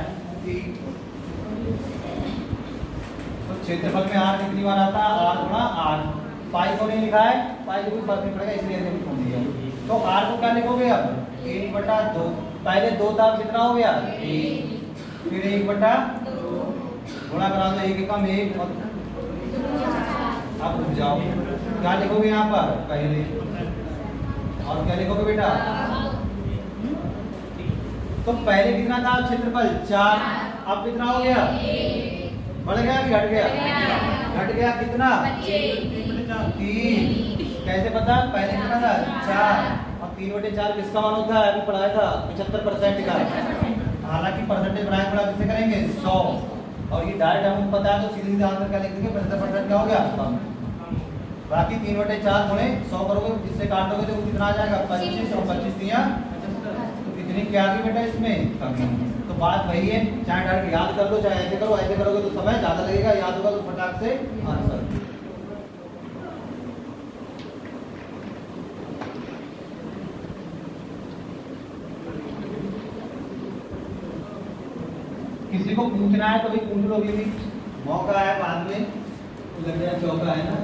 तो क्षेत्रफल में r कितनी बार आता है? r गुणा r। पाई को नहीं लिखा है, पाई को कोई फर्क नहीं पड़ेगा इसलिए ऐसे लिख दिया। तो r को क्या लिखोगे अब? 1/2। पहले 2 था, कितना हो गया? 1। फिर 1/2 गुणा करा दो, 1 एकम 1। अब रुक जाओ, क्या लिखोगे यहाँ पर? पहले। और क्या लिखोगे बेटा? तो पहले कितना था क्षेत्रफल? 4। अब कितना हो गया? बढ़ गया कि घट गया? घट गया। कितना? 3। कैसे पता? पहले कितना था? 4। अब 3/4 किसका मान होता है? अभी पढ़ाया था 75% का। हालांकि परसेंटेज बनाए बड़ा किससे करेंगे? 100। और ये डायरेक्ट हमको पता है तो सीधे सीधे आंसर क्या लिख देंगे? 75% क्या हो गया? बाकी 3/4 गुणे 100 करोगे, जिससे काट दोगे तो कितना आ जाएगा? 25। और 25 दिया तो कितनी क्या आ गई बेटा इसमें? कमी। तो बात वही है, चाहे डायरेक्ट याद कर लो चाहे ऐसे करो। ऐसे करोगे तो समय ज्यादा लगेगा, याद होगा तो फटाक से आंसर। किसी को पूछना है तो भी पूछ लोगे भी, मौका है बाद में तो लग जाए चौका है ना।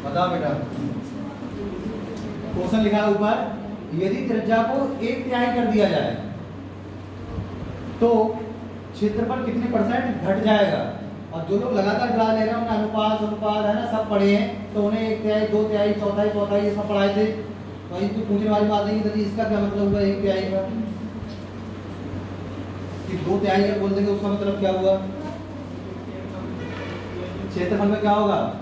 बताओ बेटा, क्वेश्चन लिखा है ऊपर, यदि त्रिज्या को 1/3 कर दिया जाए तो क्षेत्रफल कितने % घट जाएगा और जो लोग लगातार क्लास ले रहे हैं उन्हें अनुपात अनुपात है ना सब पढ़े हैं, तो उन्हें 1 तिहाई 2 तिहाई चौथाई चौथाई ये सब पढ़ाए थे। तो इनको पूछने वाली बात है कि इसका क्या मतलब हुआ 1 तिहाई का, कि 2 तिहाई का बोल देंगे उसका मतलब क्या हुआ, क्षेत्रफल में क्या होगा,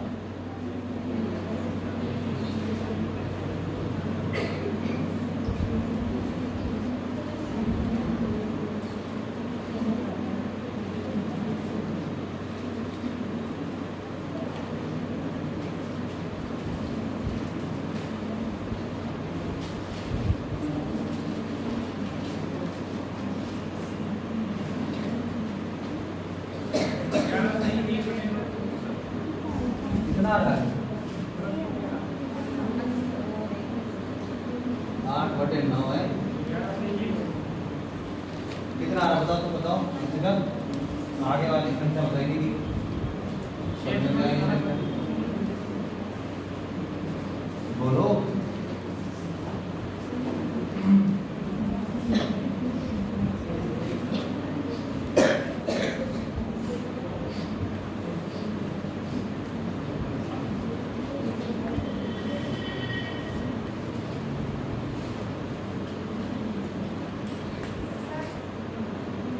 कितना आ रहा है 8/9 है, कितना आ रहा बताओ, तो बताओ कितना आगे वाली संख्या बताएगी, बोलो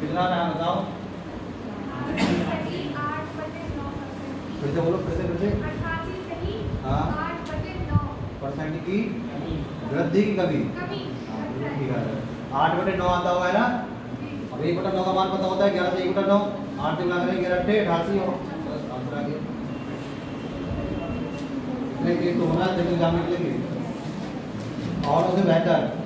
कितना नाम बताओ, फिर से बोलो, फिर से हाँ परसेंट की वृद्धि की कमी, ठीक है 8/9 आता हुआ है ना। अब 1/9 का मान पता होता है 11 से 1/9, 8 से मिला करें 11 8 88 हो, बस आंसर आ गया। इतने के तो होना जब एग्जाम में निकलेंगे और उससे बेहतर।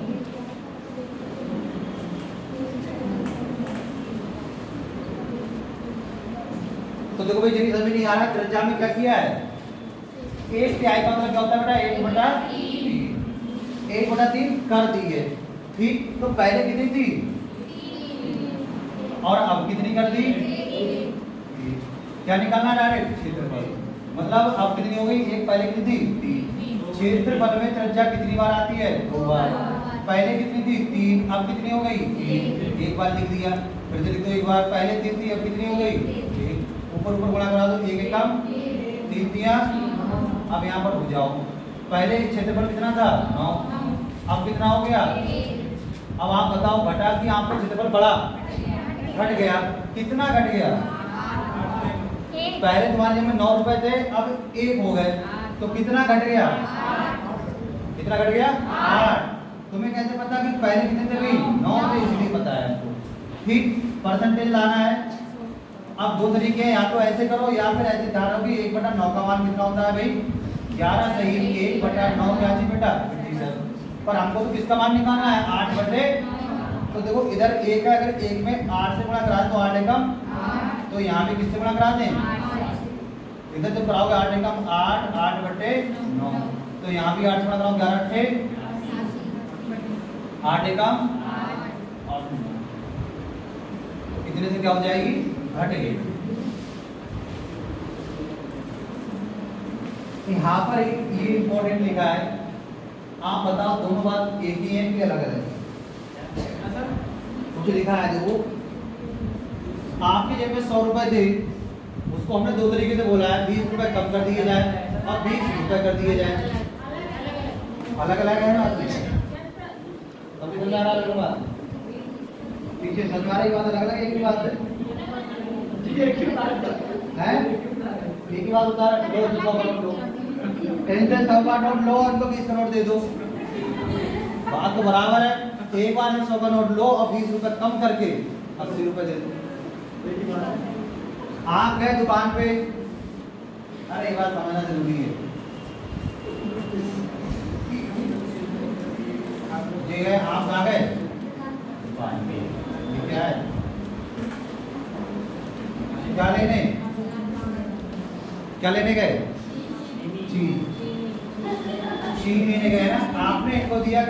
तो देखो भाई जिन्हें समझ नहीं आ रहा है त्रिज्या में क्या किया है, 1 तिहाई का मतलब क्या होता है बेटा 1/3 कर दिए, ठीक। तो पहले कितनी थी और अब कितनी कर दी, क्या निकालना डायरेक्ट क्षेत्रफल, मतलब अब कितनी हो गई, एक पहले कितनी थी 3, क्षेत्रफल में त्रिज्या कितनी बार आती है 2 बार, पहले कितनी थी 3 अब कितनी हो गई 3, एक बार लिख दिया, फिर से लिख दो एक बार, पहले 3 थी अब कितनी हो गई 1, ऊपर ऊपर गुणा करा दो, 1 1 कम 3 3, अब यहाँ पर हो जाओ, पहले क्षेत्रफल कितना था 9, अब कितना हो गया, अब आप बताओ घटा कि यहाँ पर क्षेत्रफल बढ़ा घट गया, कितना घट गया, पहले तुम्हारे जेब में 9 रुपए थे अब 1 हो गए, तो कितना घट गया, कितना घट गया 8। तुम्हें कैसे पता कि पहले कितने थे भाई 9 थे, इसलिए पता है आपको, ठीक। परसेंटेज लाना है, अब दो तरीके हैं, या तो ऐसे करो या फिर ऐसे धारा भी 1/9 का मान कितना होता है भाई 11 सही 1/9 क्या चीज बेटा 57, पर हमको तो किसका मान निकालना है 8/, तो देखो इधर 1 है, अगर 1 में 8 से गुणा करा तो 8 एकम, तो यहाँ भी किससे गुणा करा दें, इधर जब कराओगे 8 एकम 8 8/9, तो यहाँ भी 8 से गुणा कराओ 11 8 एकम, इतने से क्या हो जाएगी घट गई। यहाँ पर ये इंपॉर्टेंट लिखा है, आप बताओ दोनों बात एक ही है कि अलग अलग है, कुछ लिखा है देखो, आपके जेब में 100 रुपए थे, उसको हमने दो तरीके से बोला है, 20 रुपए कम कर दिए जाए और 20 रुपए कर दिए जाए, अलग अलग है ना, समझ में आ रहा है बात, पीछे समझ आ रही बात, अलग अलग एक ही बात है, एक ही बात उतारा लो, 100 का नोट लो, 100 का नोट लो और 20 का नोट दे दो, बात तो बराबर है, एक बार में 100 का नोट लो और 20 रुपए कम करके 80 रुपए दे दो। आप गए दुकान पे, अरे ये बात समझना जरूरी है, ये गए आप कहाँ गए दुकान पे, ये क्या है क्या लेने, क्या लेने गए चीनी लेने गए ना, आपने इनको दिया,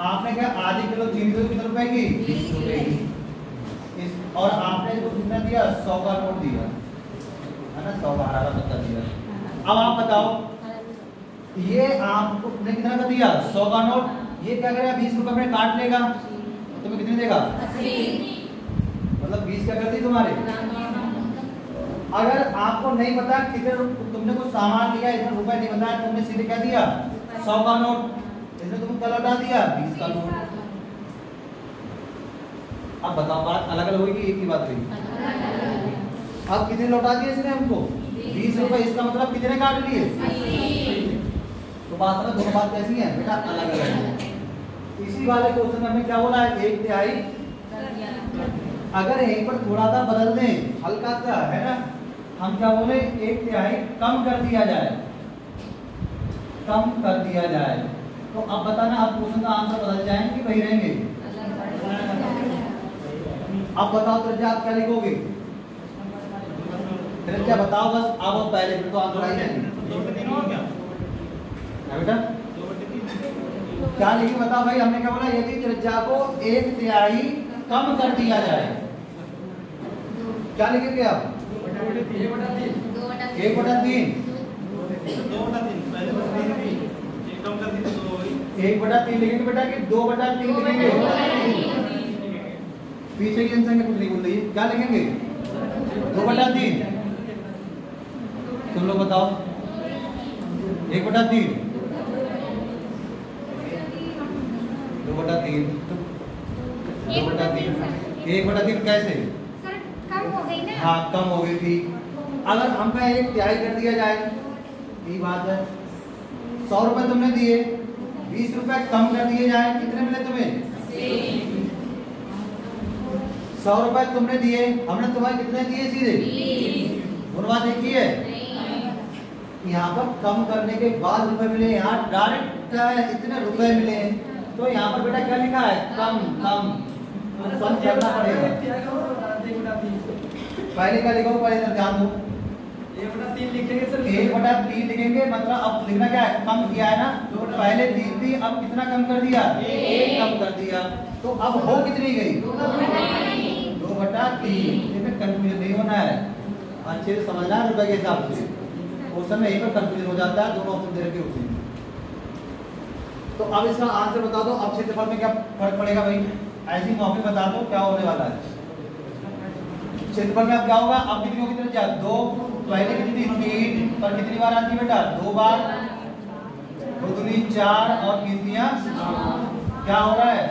आपने क्या आधी किलो चीनी तो कितने रुपए की 20 रुपए की, और आपने इसको कितना दिया 100 का नोट दिया है ना, 100 का 18 दिया। अब आप बताओ ये आपने कितना का दिया 100 का नोट, ये क्या करेगा 20 रुपए में काट लेगा, तुम्हें कितने देगा 80, मतलब 20 क्या करती तुम्हारे अगर आपको नहीं पता कितने तुमने कुछ सामान लिया, इतना रुपए नहीं बताया, तुमने सीधे क्या दिया 100 का नोट, इसमें तुमने क्या लौटा दिया 20 का नोट। अब बताओ बात अलग अलग होगी एक ही बात होगी? अब कितने लौटा दिए इसने हमको 20 रुपए, इसका मतलब कितने काट लिए? तो बात में दोनों बात कैसी है बेटा? अलग अलग है। इसी वाले क्वेश्चन में हमें क्या बोला है 1/3। अगर यहीं पर थोड़ा सा बदल दें, हल्का सा है ना, हम क्या बोले 1/3 कम कर दिया जाए, कम कर दिया जाए, तो अब बताना अब क्वेश्चन का आंसर बदल जाएंगे कि वही रहेंगे? अब बताओ त्रिज्या आप क्या लिखोगे? त्रिज्या बताओ बस, अब पहले फिर तो आंसर आ ही जाएंगे बेटा। क्या लिखे बताओ भाई? हमने क्या बोला? यदि त्रिज्या को 1/3 कम कर दिया जाए, क्या लिखेंगे आप? 1/3 1/3 लिखेंगे बेटा कि 2/3 लिखेंगे? पीछे की संख्या कुछ नहीं बोल रही है, क्या लिखेंगे? 2/3। तुम लोग बताओ 1/3 2/3 1/3 कैसे? कम हो गई ना? हाँ कम हो गई थी। अगर हमका 1/3 कर दिया जाए, यही बात है। 100 रुपए तुमने दिए, 20 रुपए कम कर दिए जाए, कितने मिले तुम्हें? 100 रुपए तुमने दिए, हमने तुम्हें कितने दिए? सीधे दोनों बात एक ही है। यहाँ पर कम करने के बाद रुपए मिले, यहाँ डायरेक्ट इतने रुपए मिले, तो यहाँ पर बेटा क्या लिखा है? कम कम कम करना पड़ेगा। पहले क्या लिखो? पहले ध्यान दो, 1/3 लिखेंगे सर। 1/3 लिखेंगे, मतलब अब लिखना क्या है? कम किया है ना, तो पहले 3 थी, अब कितना कम कर दिया? 1 कम कर दिया, तो अब हो कितनी गई? 2/3। इसमें कंफ्यूजन नहीं होना है, अच्छे से समझना है रुपए के हिसाब से। उस समय यहीं पर कंफ्यूजन हो जाता है, दोनों ऑप्शन दे रखे होते हैं। तो अब इसका आंसर बता दो, अब क्षेत्रफल में क्या फर्क पड़ेगा भाई? ऐसी मौके बता दो क्या होने वाला है। क्षेत्रफल में अब क्या होगा? अब कितनी होगी त्रिज्या? 2, पहले कितनी थी? 3, पर कितनी बार आती है बेटा? 2 बार, 2 दूनी 4 और 3 तियां क्या हो रहा है?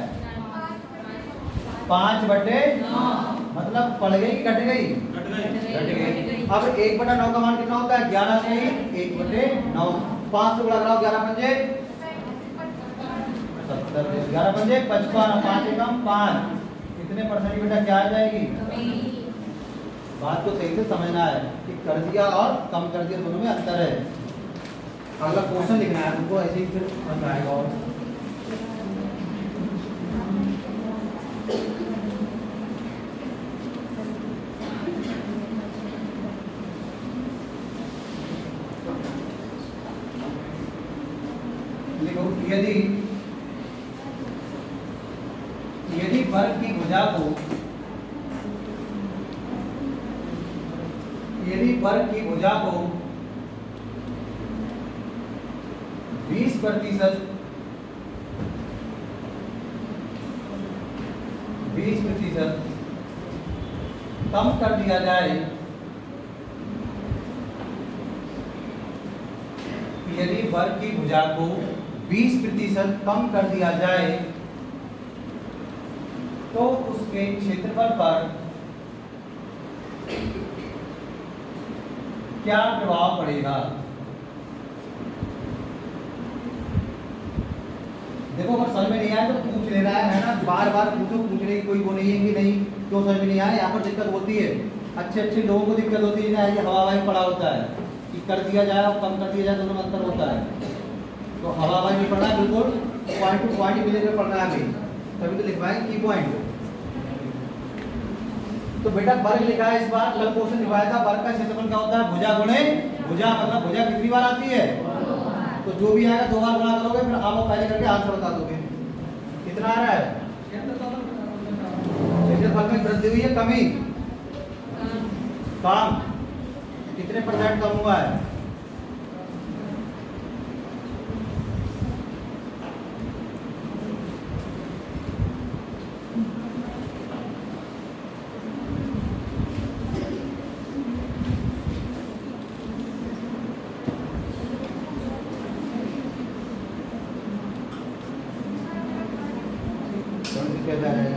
5/9, मतलब पड़ गई कि घट गई? घट गई। अब 1/9 का मान कितना होता है? 11 से 1/9। 5 से गुणा कराओ, 11 पंजे 70, 11 पंजे 55, 5 एकम 5, कितने परसेंट बेटा क्या आ जाएगी? बात को सही से समझना है कि कर दिया और कम कर दिया दोनों में अंतर है। अगला क्वेश्चन लिखना है तुमको, ऐसे ही फिर समझ आएगा। और लिखो, यदि वर्ग की भुजा को 20% कम कर दिया जाए, यदि वर्ग की भुजा को 20% कम कर दिया जाए, तो उसके क्षेत्रफल पर क्या प्रभाव पड़ेगा? देखो अगर समझ में नहीं आया तो पूछ ले रहा है ना, बार बार पूछो, पूछने की कोई वो नहीं है कि नहीं क्यों समझ में नहीं आया। यहाँ पर दिक्कत होती है, अच्छे लोगों को दिक्कत होती है ना, ये हवा पड़ा होता है कि कर दिया जाए और कम कर दिया जाए, दोनों में अंतर होता है। तो हवा में पढ़ना है, बिल्कुल पॉइंट टू पॉइंट मिलेकर पढ़ना है भाई, तभी तो लिखवाएंगे की पॉइंट। तो बेटा वर्ग लिखा है इस बार, कल क्वेश्चन लिखवाया था वर्ग का क्षेत्रफल क्या होता है? भुजा गुणे भुजा, मतलब भुजा कितनी बार आती है? तो जो भी आएगा 2 बार गुणा करोगे, फिर आप पहले करके आंसर बता दोगे कितना आ रहा है। क्षेत्रफल में वृद्धि हुई है कमी? कम। कितने % कम हुआ है? क्या जा रहा है?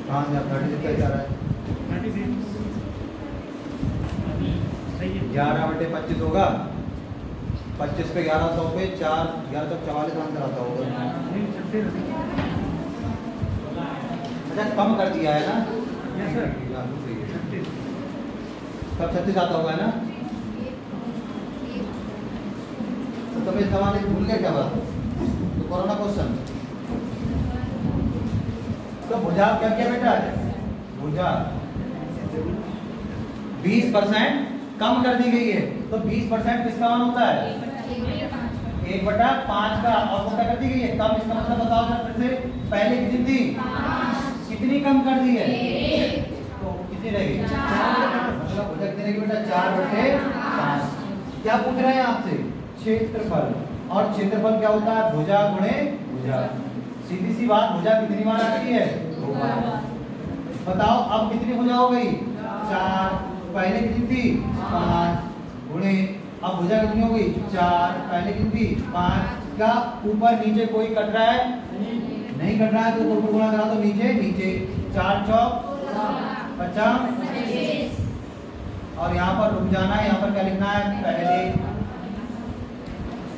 कहाँ जा 36 क्या जा रहा है? 11/25 होगा। 25 पे 1100 पे 4 11 तक 44 आंसर आता होगा। अच्छा कम कर दिया है ना? तब 36 आता होगा ना? तो तुम्हें सवाल भूल गया क्या बात? तो कोरोना क्वेश्चन तो भुजा क्या किया बेटा? भुजा 20% कम कर दी गई है। तो 20% किसका मान होता है? 1/5 का। और वो क्या कर दी गई है? कम। इसका मतलब बताओ जरा फिर से। पहले कितनी थी? कितनी कम कर दी है? तो कितनी रहेगी? मतलब भुजा कितनी रहेगी बेटा? 4/5। क्या पूछ रहे हैं आपसे? क्षेत्रफल। और क्षेत्रफल क्या होता है? भुजा गुणे भुजा। सीधी सी बात, भुजा कितनी बार आती है? 2 बार। बताओ अब कितनी भुजा हो गई? 4। पहले कितनी थी? 5 गुणे अब भुजा कितनी हो गई? 4। पहले कितनी थी? 5। क्या ऊपर नीचे कोई कट रहा है? नहीं कट रहा है। तो ऊपर गुणा करा तो नीचे नीचे। 4 चौक 50। और यहाँ पर रुक जाना है। यहाँ पर क्या लिखना है? पहले।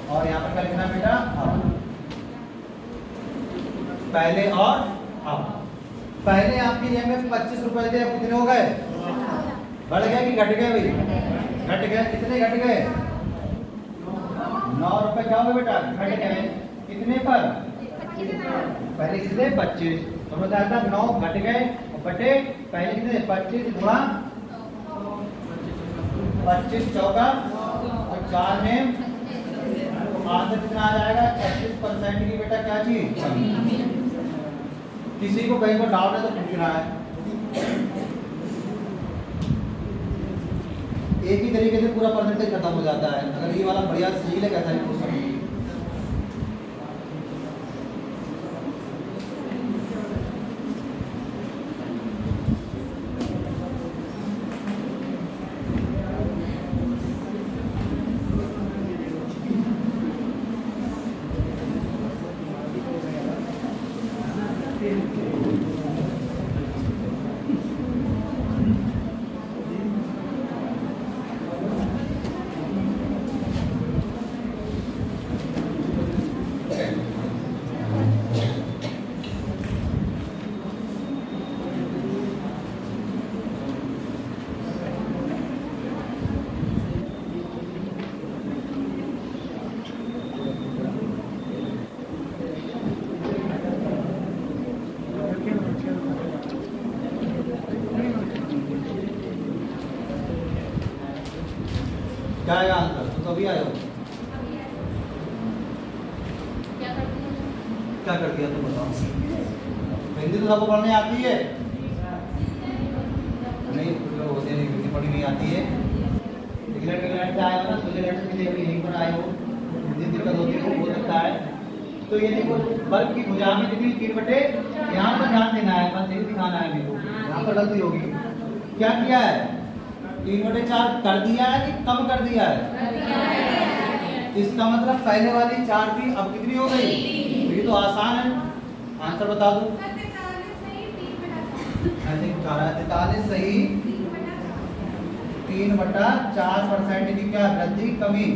और यहाँ पर क्या लिखना है बेटा? अब। पहले और अब। पहले आपकी जेब में 25 रुपए थे, अब कितने हो गए? बढ़ गए कि घट गए भाई? घट गए। कितने घट गए? 9 रुपए क्या हो गए बेटा? घट गए। कितने पर? पहले कितने? 25। तो बताया था 9 घट गए बटे पहले कितने? 25 गुणा 25 चौका और 4 में आंसर कितना आ जाएगा? 36% की बेटा क्या चीज? किसी को कहीं पर डाउट है तो पूछना है। एक ही तरीके से पूरा परसेंटेज खत्म हो जाता है अगर ये वाला बढ़िया सील है। कैसा नहीं पूछ सकते। क्या आएगा आंसर? तो कभी आए हो? क्या कर दिया तुम बताओ? हिंदी तो सबको पढ़ने आती है? नहीं कुछ लोग होते नहीं, हिंदी पढ़ी नहीं आती है। इंग्लैंड से आए हो ना, स्विट्जरलैंड से भी यहीं पर आए हो, हिंदी दिक्कत होती है, हो सकता है। तो ये देखो बल्ब की भुजा में कितनी 3 बटे, यहाँ पर ध्यान देना है, बस यही दिखाना है अभी को। यहाँ पर गलती होगी। क्या किया है? 3/4 कर दिया है कि कम कर दिया है? इसका मतलब पहले वाली 4 थी, अब कितनी हो गई? ये तो आसान है, आंसर बता दो। 43 सही 3/4% की क्या वृद्धि? कमी।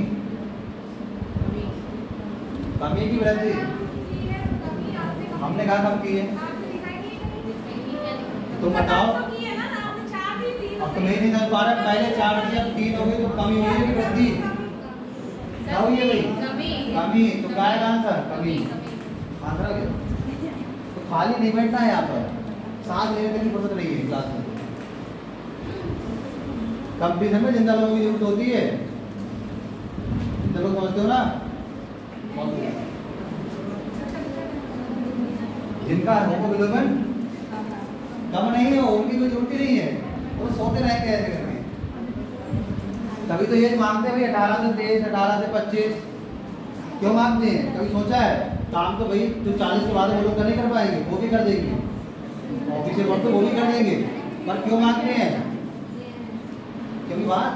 कमी की वृद्धि हमने कहा कम की है। तुम बताओ। अब तो नहीं समझ पा रहा। पहले 4 थी अब 3 हो गई, तो कमी हुई है कि वृद्धि? क्या हुई है भाई? कमी। तो क्या है आंसर? कमी। आंसर आ गया। तो खाली नहीं बैठना है यहाँ पर, सांस लेने की फुर्सत नहीं है क्लास में। कंपटीशन में जिंदा लोगों की जरूरत होती है। जिंदा लोग समझते हो ना? जिनका होमोग्लोबिन कम नहीं है, उनकी कोई जरूरत नहीं है, वो सोते रहेंगे ऐसे करके। तभी तो ये मांगते हैं भाई 18 से 23, 18 से 25 क्यों मांगते हैं? कभी सोचा है? काम तो भाई जो 40 के बाद वो लोग नहीं कर पाएंगे, वो भी कर देंगे। ऑफिसर वर्क तो वो भी कर देंगे, पर क्यों मांगते हैं? क्योंकि बात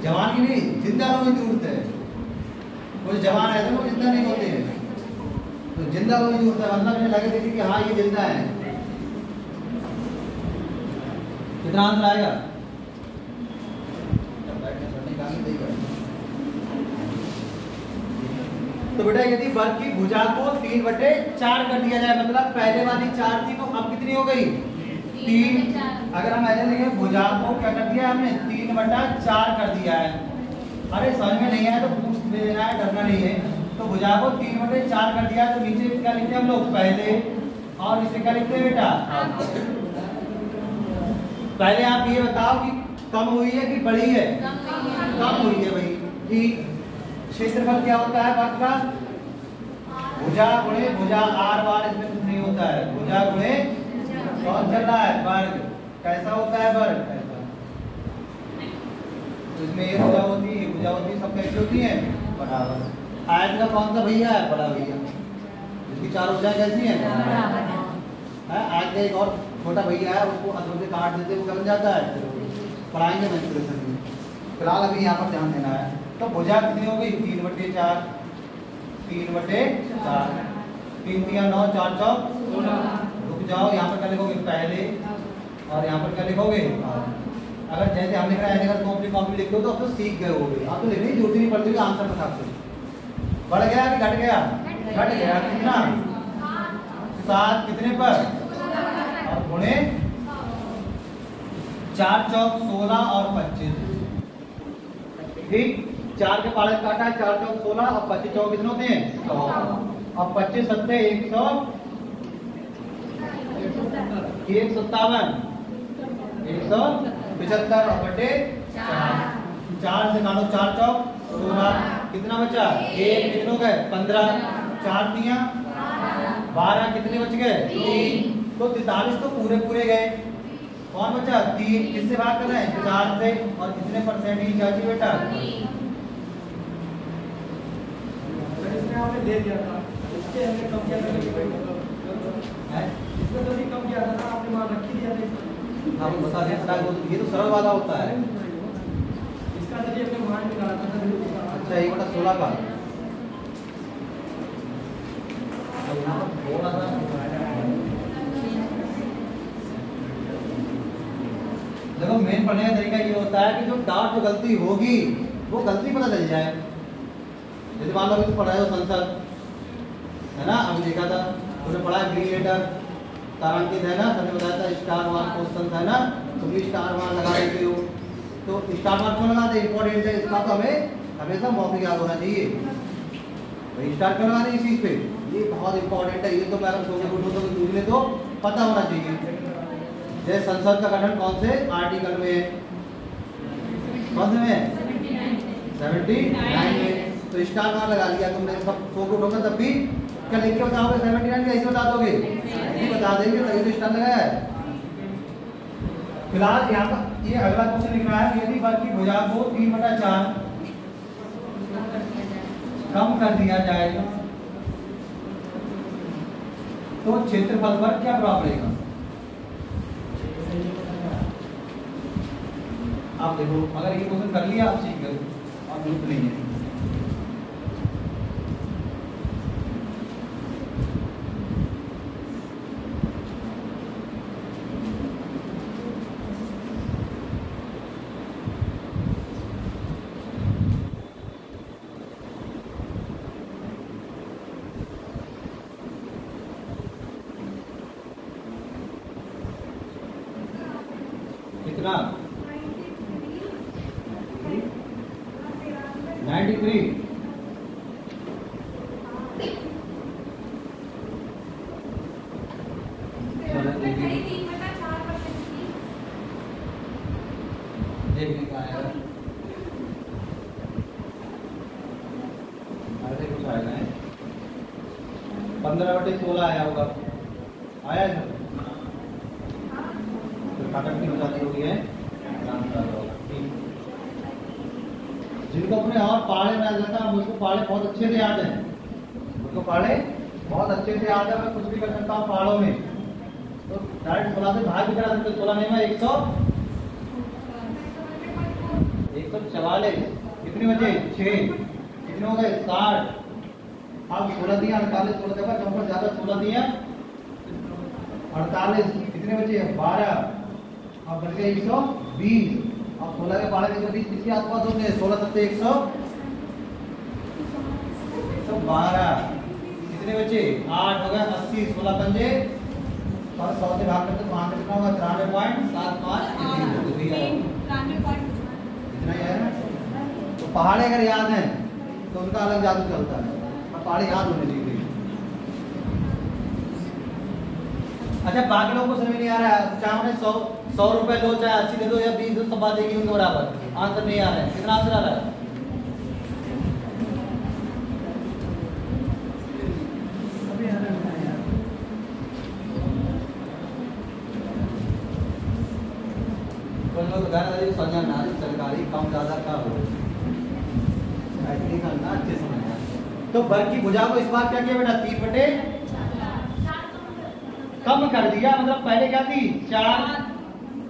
जवान की नहीं, जिंदा लोगों की जरूरत है। कुछ जवान ऐसे वो जिंदा नहीं होते हैं, तो जिंदा वो यूज होता है, मतलब मुझे लगे देखिए कि हाँ ये जिंदा है। कितना आंसर आएगा? तो बेटा यदि वर्ग की भुजा को 3/4 कर दिया जाए, मतलब पहले वाली 4 थी तो अब कितनी हो गई? 3। अगर हम ऐसे लिखें भुजा को क्या कर दिया हमने? 3/4 कर दिया है। अरे समझ में नहीं आया तो पूछ देना है, डरना नहीं है। तो भुजा को 3/4 कर दिया तो नीचे क्या लिखते हैं हम लोग? पहले। और इसे क्या लिखते हैं बेटा? पहले आप ये बताओ कि कम हुई है कि बढ़ी है? कम हुई है भाई। ठीक। क्षेत्रफल क्या होता है वर्ग का? भुजा गुणे भुजा, आर बार इसमें कुछ नहीं होता है। भुजा गुणे कौन चल रहा है? वर्ग। कैसा होता है वर्ग? ऐसा। तो इसमें ये भुजा होती है, भुजा होती है, सब कैसी होती है? बराबर। आयत का कौन सा भैया है? बड़ा भैया। इसकी 4 भुजाएं कैसी हैं? आयत का एक और छोटा भैया है, उसको अधूरे से काट देते वो बन जाता है। पढ़ाएंगे मेंस्ट्रुएशन में। फिलहाल अभी यहाँ पर ध्यान देना है। तो भुजा कितनी हो गई? 3/4। 3/4। 3 3 9 4 चौक 16। रुक जाओ, यहाँ पर क्या लिखोगे? पहले। और यहाँ पर क्या लिखोगे? अगर जैसे हम लिख रहे हैं, अगर तुम अपनी कॉपी लिखते हो तो अब तो सीख गए होगे। आप तो लिख रही जरूरत नहीं पड़ती है आंसर बता सकते। बढ़ गया कि घट गया? घट गया। कितना? 7 कितने पर? और गुणे 4 चौक 16 और 25। ठीक। 4 के पाले काटा है, 4 चौक 16 और 25 चौक कितने होते हैं? 100। अब 25 सत्ते 157, 175 और बटे 4 से काटो 4 चौक 16। कितना बचा? 1 कितने हो गए? 15। 4 दिया 12, कितने बच गए? 3। तो 43 तो पूरे पूरे गए। कौन बचा? 3। किससे भाग कर रहे हैं? 4 से। और कितने परसेंट ही चाची बेटा? इसमें आपने दे दिया था, इससे हमने कम किया था। इसमें तो नहीं कम किया था ना, आपने वहाँ रख ही दिया था। आप बता दें, ये तो सरल वाला होता है। इसका जरिए अपने मान निकाला था। अच्छा 1/16 का। थोड़ा सा देखो, मेन पढ़ने का तरीका ये होता है कि जो डाउट जो गलती होगी वो गलती पता चल जाए। जैसे मान लो अभी तो पढ़ाए हो संसद है ना, अभी देखा था उन्होंने पढ़ा ग्रीन लेटर तारांकित है ना, सबने बताया था स्टार मार्क क्वेश्चन था ना, तो भी स्टार मार्क लगा देते हो। तो स्टार मार्क क्यों लगाते? इंपॉर्टेंट है, इसका तो हमें हमेशा मौके याद होना चाहिए। भाई स्टार क्यों लगाते इस चीज पे? ये बहुत इंपॉर्टेंट है। ये तो मैं अगर सोचे उठो तो दूसरे तो पता होना चाहिए। जैसे संसद का गठन कौन से आर्टिकल में है? कौन से में? 79 में। तो स्टार मार्क लगा दिया तुमने, सब सो को उठोगे तब भी क्या लिख के बताओगे? 79 कैसे बता दोगे? नहीं बता देंगे, तभी तो स्टार लगाया है। फिलहाल यहाँ पर ये अगला क्वेश्चन लिख रहा है, यदि वर्ग की भुजा को 3/4 कम कर दिया जाए तो क्षेत्रफल पर क्या प्रभाव पड़ेगा? आप देखो, अगर ये क्वेश्चन कर लिया आप सीख गए, आप ग्रुप नहीं है। कितना? 93। देखने का आया ऐसे कुछ आएगा है 15/16 आया होगा, आया है तो काटक की बताती होगी है। जिनको अपने और पहाड़े में जाता है मुझको पहाड़े बहुत अच्छे से याद है, मुझको पहाड़े बहुत अच्छे से याद है, मैं कुछ भी कर सकता हूँ पहाड़ों में। तो डायरेक्ट 16 से भाग भी करा सकते, 16 नहीं में 144, कितने बचे? 6, कितने हो गए? 60, अब 16 दिया 48 16 देखा चौपट ज्यादा 16 दिया 48 कितने बचे 12 अब बन गए 120 अब 16 के 12 के 120 किसके आसपास होंगे 16 सत्ते 112 कितने बचे 8 हो गए 80 16 पंजे और 100 से भाग करते तो वहां कितना होगा 93.75 इतना ही है ना। तो पहाड़े अगर याद है तो उनका अलग जादू चलता है और पहाड़े याद होने चाहिए। अच्छा बाकी लोगों को समझ नहीं आ रहा है चाहे उन्हें 100 रुपए दो चाहे 80 दे दो या 20 दो सब बात एक ही उनके बराबर आंसर नहीं आ रहा है। कितना आंसर आ रहा है सरकारी कम ज्यादा का हो अच्छे समझना। तो वर्ग की भुजा को इस बार क्या किया बेटा 3 बटे कम कर दिया मतलब पहले क्या थी 4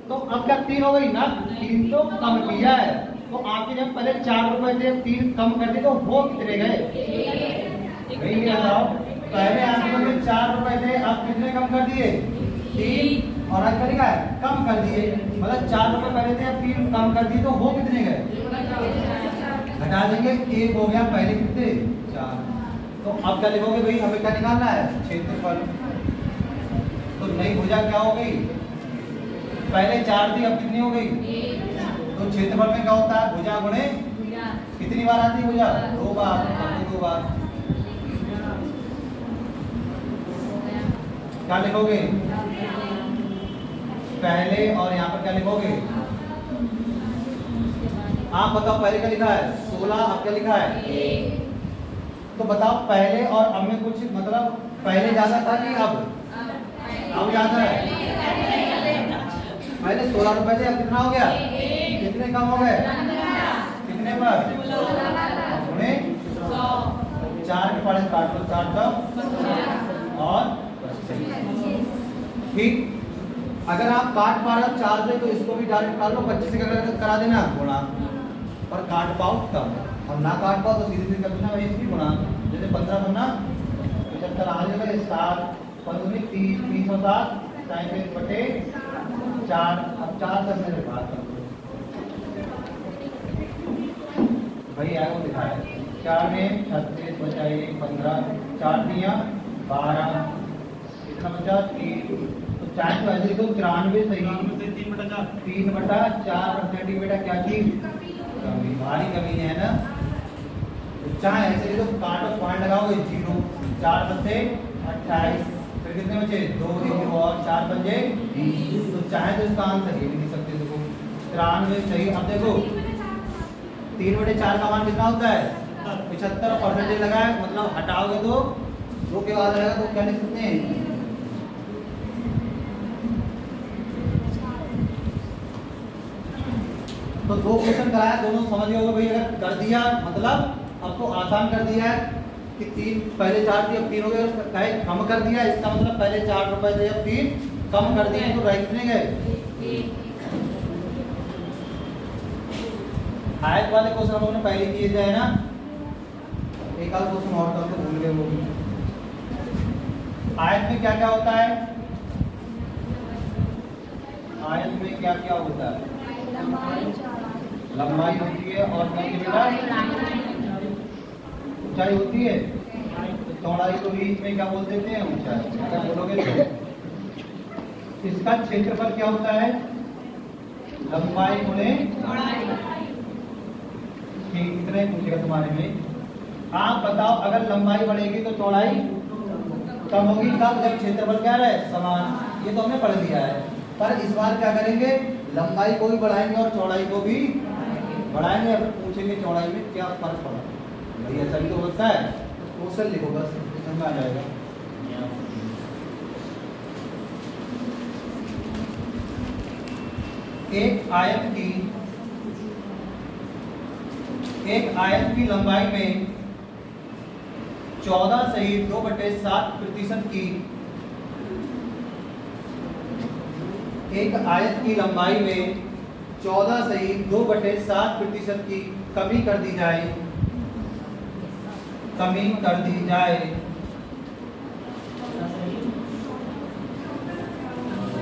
तो अब क्या 3 हो गई ना 3 तो कम किया है तो आपके जब पहले 4 रुपए थे 3 कम कर दिए तो वो कितने गए भाई पहले आपके में 4 रुपए थे अब कितने कम कर दिए 3 और आज करेगा कम कर दिए मतलब 4 रुपए पहले थे अब 3 कम कर दिए तो वो कितने गए घटा देंगे 1 हो गया पहले कितने 4 तो अब क्या लिखोगे भाई हमें क्या निकालना है क्षेत्रफल तो नई भुजा क्या हो गई पहले 4 थी अब कितनी हो गई तो क्षेत्रफल में क्या होता है भुजा गुणे कितनी बार आती है भुजा 2 बार 2 बार क्या लिखोगे पहले और यहाँ पर क्या लिखोगे आप बताओ पहले क्या लिखा है 16 अब क्या लिखा है तो बताओ पहले और अब में कुछ मतलब पहले ज्यादा था कि अब ज्यादा है पहले 16 रुपए थे अब कितना हो गया कितने कम हो गए कितने पर गुणे 4 के पास काट लो 4 का और ठीक अगर आप काट पा रहे हो 4 से तो इसको भी डायरेक्ट काट लो 25 से करा देना गुणा और काट पाओ तब और ना काट पाओ तो सीधे सीधे कर देना भाई इसकी गुणा जैसे 15 गुना 75 आ जाएगा 7 15 30 307 35 बटे 4 अब 4 तक मेरे बात कर भाई आगे दिखाया 4 में 36 बचाए 15 4 दिया 12 कितना बचा 3 तो 4 को ऐसे लिखो 93 सही 3/4 बेटा क्या चीज कमी भारी कमी है ना तो चाहे ऐसे लिखो काटो पॉइंट लगाओगे 0 4 बचे 28 फिर कितने बचे 2 0 और 4 बचे 20 तो चाहे तो इसका आंसर ये भी लिख सकते देखो 93 सही। अब देखो 3/4 का मान कितना होता है 75% लगाए मतलब हटाओगे तो 2 के बाद रहेगा तो क्या लिख सकते हैं तो 2 क्वेश्चन कराया दोनों समझ गए होगे भाई अगर कर दिया मतलब अब तो आसान कर दिया है कि 3 पहले 4 थी अब 3 हो गए कहे कम कर दिया इसका मतलब पहले 4 रुपए थे अब 3 कम कर दिए तो रह कितने गए आयत वाले क्वेश्चन हम लोगों ने पहले किए थे ना एक आध क्वेश्चन और कर तो भूल गए वो भी आयत में क्या क्या होता है आयत में क्या क्या होता है लंबाई होती है और क्या बेटा ऊंचाई होती है चौड़ाई को बीच में क्या बोल देते हैं ऊंचाई क्या बोलोगे तो इसका क्षेत्रफल क्या होता है लंबाई गुणे ठीक कितने पूछेगा तुम्हारे में आप बताओ अगर लंबाई बढ़ेगी तो चौड़ाई कम होगी तब जब क्षेत्रफल क्या रहे समान ये तो हमने पढ़ दिया है पर इस बार क्या करेंगे लंबाई को भी बढ़ाएंगे और चौड़ाई को भी बढ़ाएंगे अब पूछेंगे चौड़ाई में क्या फर्क पड़ा भाई ऐसा भी तो होता है तो क्वेश्चन लिखो बस समझ में आ जाएगा एक आयत की लंबाई में 14 सहित 2/7% की एक आयत की लंबाई में 14 सहित 2/7% की कमी कर दी जाए कमी कर दी जाए।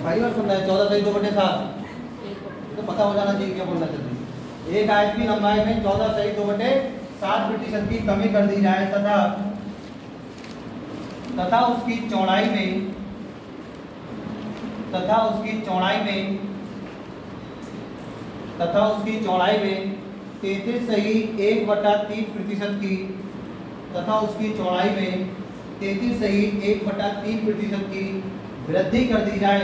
भाई और सुनना है 14 सही 2/7 तो पता हो जाना चाहिए क्या बोलना चाहिए। एक आयत की लंबाई में 14 सही 2/7% की कमी कर दी जाए तथा उसकी चौड़ाई में 33 सही 1/3% की वृद्धि कर दी जाए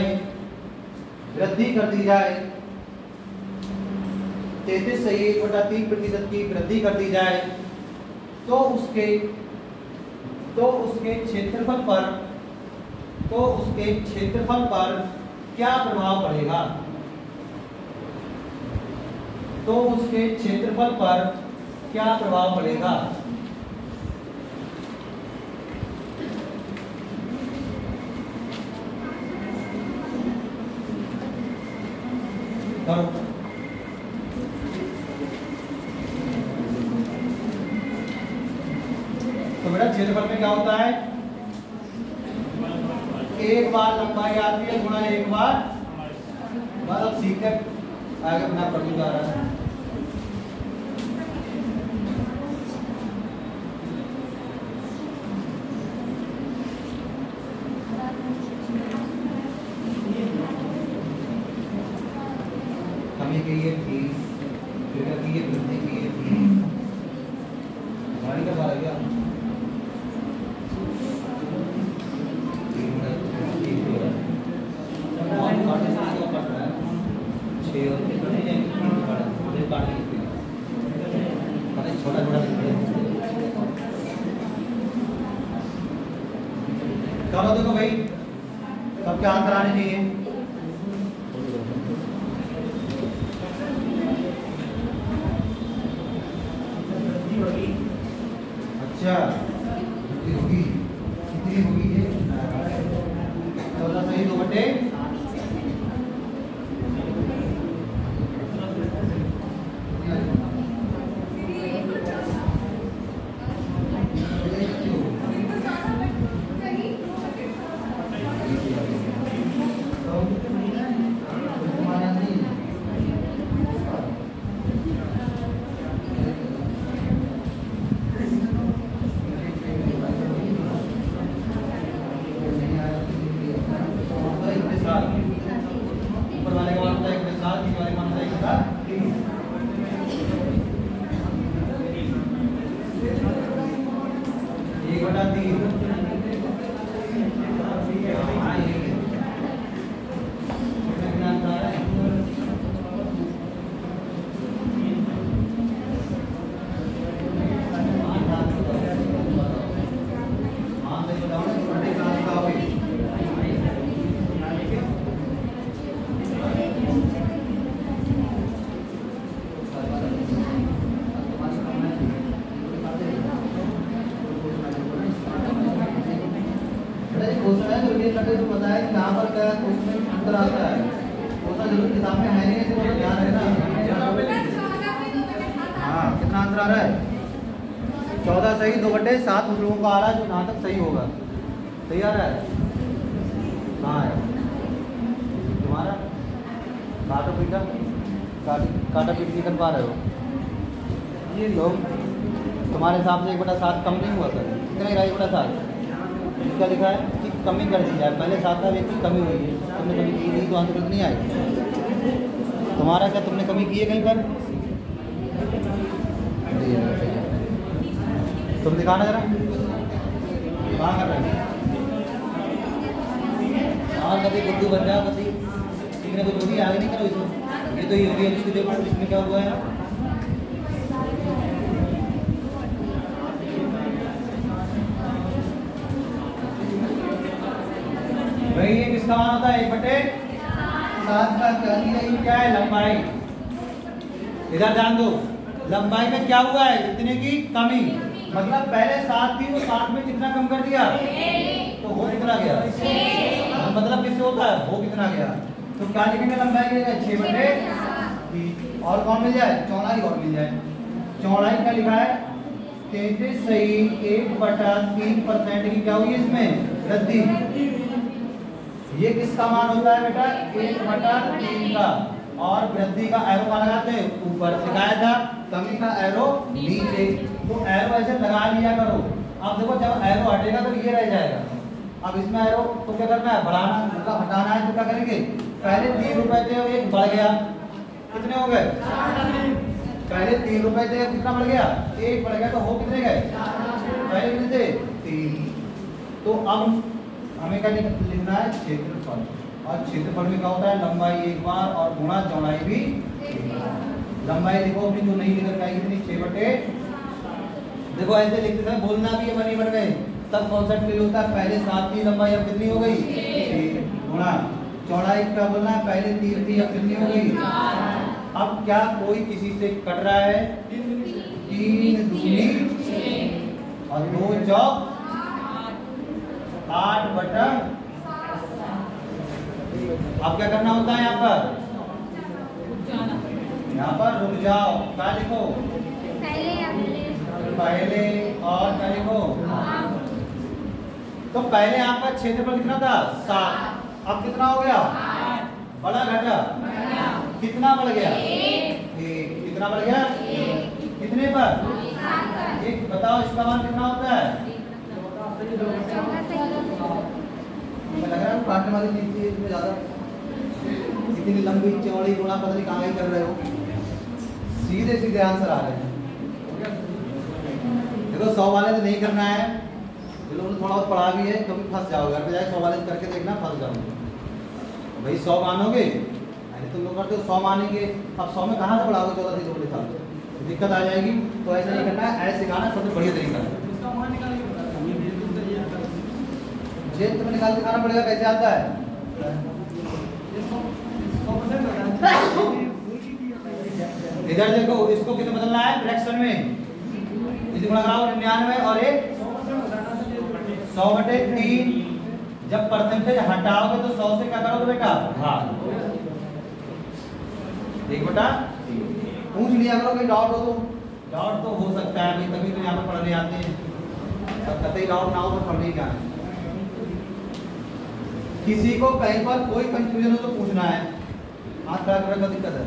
33 सही 1/3% की वृद्धि कर दी जाए तो उसके क्षेत्रफल पर क्या प्रभाव पड़ेगा। करो तो बेटा क्षेत्रफल में क्या होता है, एक बार लंबाई आती है गुणा एक बार बस। अब सीखते आगे अपना प्रश्न आ रहा है। कमी की ये थी फिर की ये वृद्धि की ये थी गाड़ी का बार गया छोटा करो देखो भाई सबके आंसर आने चाहिए। अच्छा कितनी होगी ये 14 सही 2/7 ऊपर वाले का मान होता है 1/7 नीचे वाले का मान होता है 14 सही 2/7 उन लोगों का आ रहा है जो जहाँ तक सही होगा। सही आ रहा है कहाँ है तुम्हारा काटा पीट नहीं कर पा रहे हो ये लोग। तुम्हारे हिसाब से 1/7 कम नहीं हुआ सर, कितना ही रहा 1/7 क्या लिखा है कि कमी कर दी जाए। पहले 7 था एक कमी हुई है, तुमने कमी की नहीं तो आंसर नहीं आएगा तुम्हारा। क्या तुमने कमी की है कहीं पर? तुम दिखाना जरा कहाँ कर रहे हो। और कभी बुद्धू बन जाओ, कभी सीखने को जो भी आगे नहीं करो इसमें। ये तो ये हो गया, इसको देखो इसमें क्या हुआ है। भाई ये किसका मान होता है 1/7 का क्या है लंबाई। इधर ध्यान दो, लंबाई में क्या हुआ है इतने की कमी, मतलब पहले 7 थी वो 7 में कितना कम कर दिया तो हो कितना गया, मतलब किससे होता है हो कितना गया। तो क्या लिखेंगे लंबाई के 6/3 और कौन मिल जाए चौड़ाई और मिल जाए। चौड़ाई क्या लिखा है 33 सही 1/3% की क्या हुई इसमें वृद्धि। ये किसका मान होता है बेटा 1/3 का, और वृद्धि का एरो कहाँ लगाते हैं ऊपर, सिखाया था, कमी का एरो नीचे। तो एरो ऐसे लगा लिया करो। अब देखो जब एरो हटेगा तो ये रह जाएगा। अब इसमें एरो तो क्या करना है बढ़ाना, मतलब हटाना है तो क्या करेंगे, पहले 3 रुपए थे एक बढ़ गया, कितने हो गए, पहले 3 रुपए थे कितना बढ़ गया, 1 बढ़ गया, तो हो कितने गए, पहले कितने थे 3। तो अब हमें क्या लिखना है क्षेत्रफल, और क्षेत्रफल में क्या होता है लंबाई एक बार और गुणा चौड़ाई भी। लंबाई देखो अपनी जो नहीं निकल पाएगी कितनी 6/, देखो ऐसे लिखते थे बोलना भी बनी बढ़ गए, तब कॉन्सेप्ट क्लियर होता है। पहले 7 की लंबाई अब कितनी हो गई 6 गुणा चौड़ाई क्या बोलना है, पहले 3 थी अब कितनी हो गई। अब क्या कोई किसी से कट रहा है, 3 दूनी और 2 चौक 8/। अब क्या करना होता है यहाँ पर रुक जाओ, क्या लिखो पहले और क्या लिखो। तो पहले आपका क्षेत्रफल कितना था 7, अब कितना हो गया, बड़ा घटा, कितना बढ़ गया 1, कितना बढ़ गया, कितने पर 1। बताओ इसका मान कितना होता है, लग रहा है काटने वाली चीज थी इसमें ज्यादा, इतनी लंबी चौड़ी गुणा पता नहीं कहाँ ही कर रहे हो, सीधे सीधे आंसर आ रहे हैं। देखो 100 वाले तो नहीं करना है, जो लोगों ने थोड़ा बहुत पढ़ा भी है तो भी फंस जाओगे, घर पे जाके 100 वाले करके देखना फंस जाओगे। भाई 100 मानोगे, अरे तुम लोग करते हो 100 मानेंगे, अब 100 में कहाँ से पढ़ाओगे 14 से 2 साल, दिक्कत आ जाएगी। तो ऐसा नहीं करना है, ऐसे सिखाना सबसे बढ़िया तरीका है। क्षेत्र में निकाल के खाना पड़ेगा, कैसे आता है, इधर देखो इसको कितने बदलना है फ्रैक्शन में, इसे गुणा कराओ 99 और 1 100/3। जब परसेंटेज हटाओगे तो 100 से क्या करोगे बेटा भाग, देख बेटा पूछ लिया करो कि डाउट हो तो, डाउट तो हो सकता है भाई, तभी तो यहाँ पर पढ़ने आते हैं, सब कतई डाउट ना हो तो पढ़ने क्या है। किसी को कहीं पर कोई कंफ्यूजन हो तो पूछना है, हाथ खड़ा करने का दिक्कत है,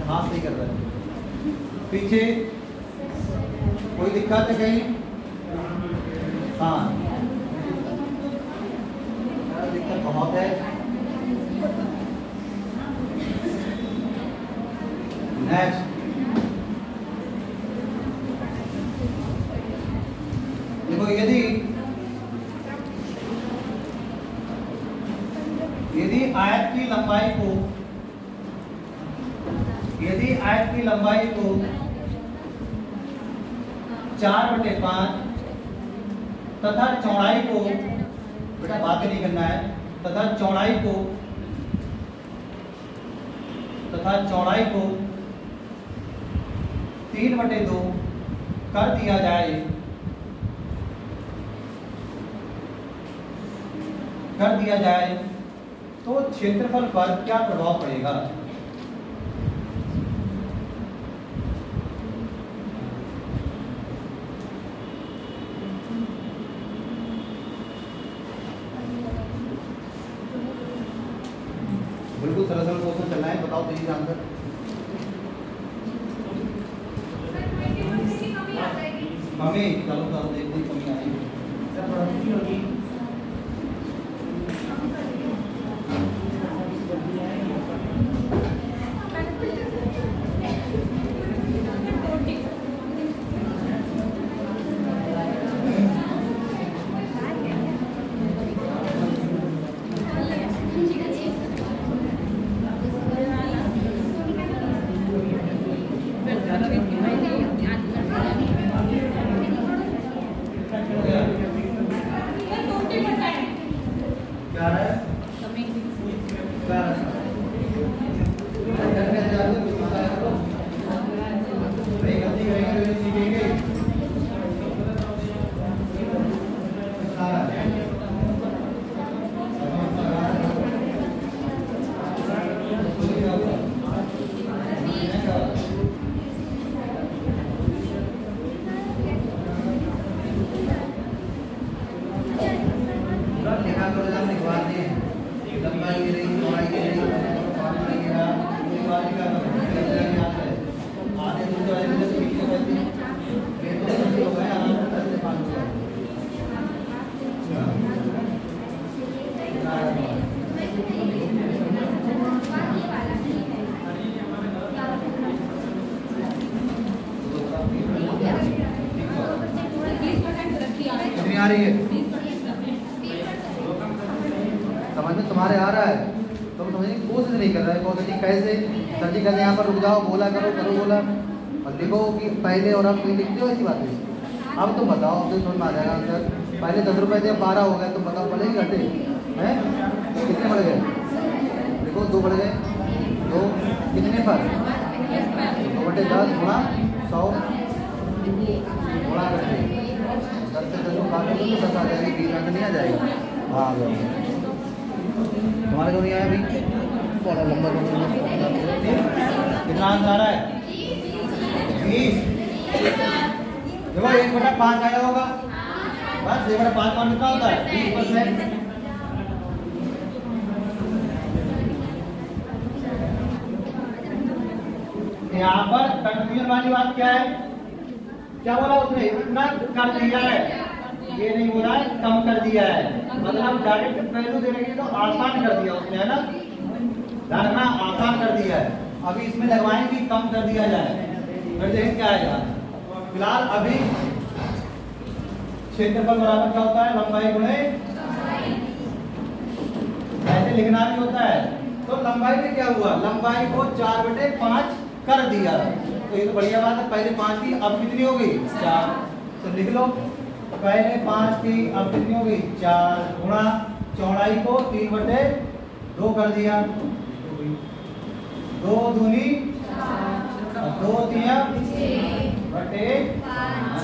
हाथ नहीं कर रहा है, पीछे कोई दिक्कत है कहीं, हाँ दिक्कत बहुत है। नेक्स्ट देखो, यदि आयत की लंबाई को 4/5 तथा चौड़ाई को, बेटा बात नहीं करना है, तथा चौड़ाई को 3/2 कर दिया जाए तो क्षेत्रफल पर क्या प्रभाव पड़ेगा। बिल्कुल सरल क्वेश्चन चलना है, बताओ तेजी से आंसर। मम्मी चलो देखते हैं कमी आएगी। आ रही है? समझ में तुम्हारे आ रहा है? तुम समझने की कोशिश नहीं कर रहे। बहुत अच्छी कैसे सर जी कहते हैं यहाँ पर रुक जाओ, बोला करो, करो बोला और लिखो कि पहले और अब कोई लिखते हो ऐसी बातें। अब तुम बताओ, अब तो समझ में आ जाएगा आंसर। पहले 10 रुपये थे, 12 हो गए, तुम बताओ बढ़े ही घटे हैं? कितने बढ़ गए? देखो 2 बढ़ गए, 2 कितने पर 2/10 गुणा 100 गुणा करके 10 से 10 को काटो तो 10 आ जाएगी, 20 में तो नहीं आ जाएगा। हाँ आ गया। तुम्हारे को नहीं आया भाई? बड़ा लंबा कितना आंसर आ रहा है? 20। देखो 1/5 आया होगा, बस 1/5 कौन कितना होता है? 20%। यहाँ पर कंफ्यूजन वाली बात क्या है? क्या बोला उसने? इतना कर दिया है, ये नहीं बोला है कम कर दिया है। मतलब डायरेक्ट वैल्यू देने के लिए तो आसान कर दिया उसने, है ना? रखना आसान कर दिया है। अभी इसमें लगवाएं कि कम कर दिया जाए, फिर देखें क्या आएगा। फिलहाल अभी क्षेत्रफल बराबर क्या होता है? लंबाई गुणे, ऐसे लिखना भी होता है। तो लंबाई में क्या हुआ? लंबाई को 4/5 कर दिया, तो ये तो बढ़िया बात है। पहले 5 थी, अब कितनी हो गई? 4। तो लिख लो, पहले 5 थी, अब कितनी हो गई? 4 गुणा चौड़ाई को 3/2 कर दिया, 2 दूनी 2 तिया बटे 5।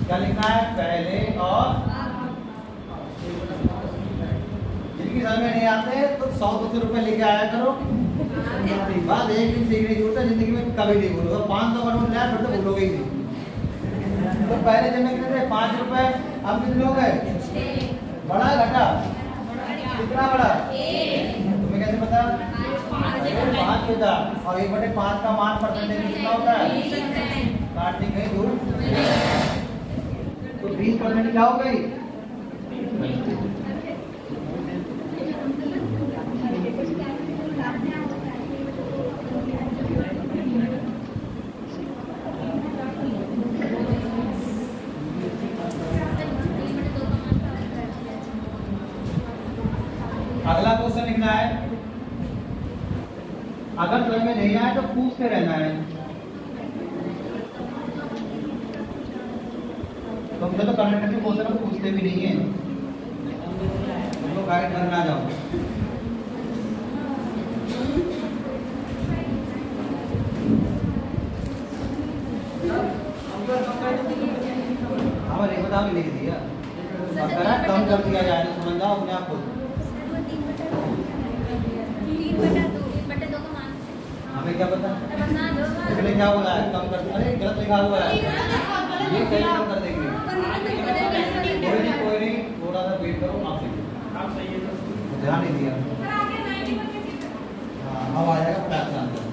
क्या लिखना है? पहले और जिनकी समझ में नहीं आते तो 100-200 रुपए लेके आया करो। बात एक दिन सीखने की जरूरत है, जिंदगी में कभी नहीं भूलोगे। 500 का नोट लाया फिर तो भूलोगे ही नहीं। तो पहले जब में कितने थे? 5 रुपए, अब कितने हो गए? बड़ा घटा? कितना बड़ा? तुम्हें कैसे पता? 5 होता। और 1/5 का मान परसेंटेज कितना होता है? काटने कहीं दूर, तो 20% क्या हो गई? अगला क्वेश्चन लिखना है। अगर समझ में नहीं आए तो पूछते रहना है। तो मुझे तो कर्नाटक के क्वेश्चन को पूछते भी नहीं है, तुम लोग गाइड करना जाओ। हमें नहीं पता, लिख दिया। अगर कम कर दिया जाए तो समझ जाओ अपने आप को। हमें क्या पता? इसलिए क्या बोला है? कम कर। अरे गलत लिखा हुआ है, ये कैसे कम कर देंगे? कोई नहीं, थोड़ा सा वेट करो। आप सही है, ध्यान नहीं दिया। हाँ अब आ जाएगा फटाक से आंसर।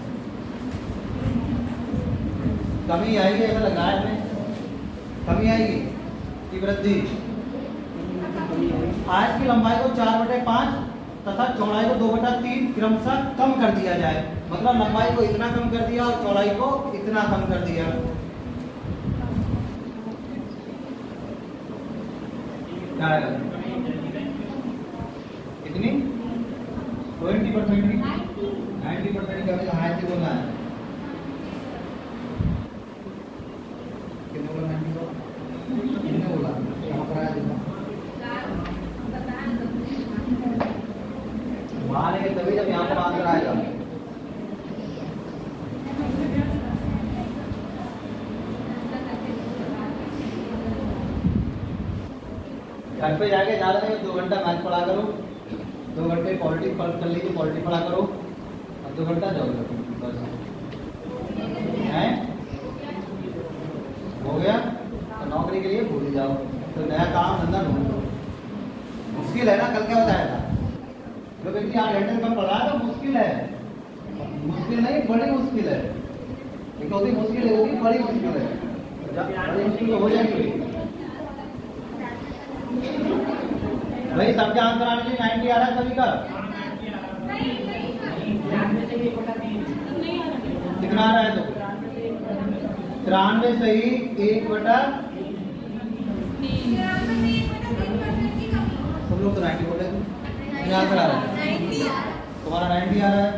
कमी आएगी, ऐसा लग रहा है हमें। कमी आएगी कि वृद्धि? आयत की लंबाई को 4/5 तथा चौड़ाई को 2/3 क्रमशः कम कर दिया जाए। मतलब लंबाई को इतना कम कर दिया और चौड़ाई को इतना कम कर दिया। क्या आएगा? कितनी? 20% की 90% का हाइट की बोलना है। कितने बोला? 90 कितने बोला? कहाँ पर आया? मानेंगे तभी जब यहाँ पर आंसर आएगा। घर पे जाके ज्यादा नहीं 2 घंटा मैथ पढ़ा करो, 2 घंटे पॉलिटिक्स कर लीजिए, पॉलिटिक्स पढ़ा करो और 2 घंटा ज्योग्राफी बस है। हो गया? तो नौकरी के लिए भूल जाओ, तो नया काम धंधा ढूंढो। मुश्किल है ना, कल क्या बताया था? जो व्यक्ति 8 घंटे कम पढ़ा है तो मुश्किल है। मुश्किल नहीं, बड़ी मुश्किल है। एक होती मुश्किल है, होती बड़ी मुश्किल है। जब बड़ी मुश्किल तो हो जाएगी भाई। सबके आंसर आने चाहिए। 90 आ रहा है सभी का? कितना आ रहा है? तो 93 सही 1/3 लोग तो 90 बोले तुम यहाँ पर आ रहा है तुम्हारा 90 आ रहा है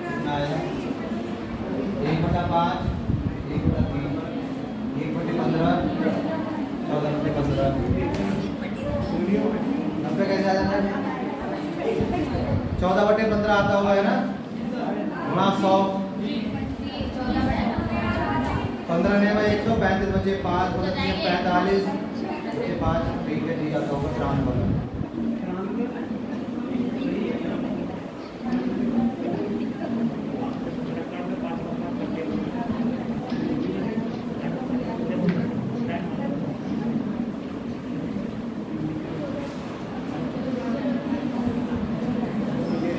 कितना आएगा 1/5 1/3 1/15 14/15 90 कैसे आ जाता है 14/15 आता होगा है ना गुणा 100 15 ने 135 बचे 5 45 5 ठीक है ठीक आता होगा 93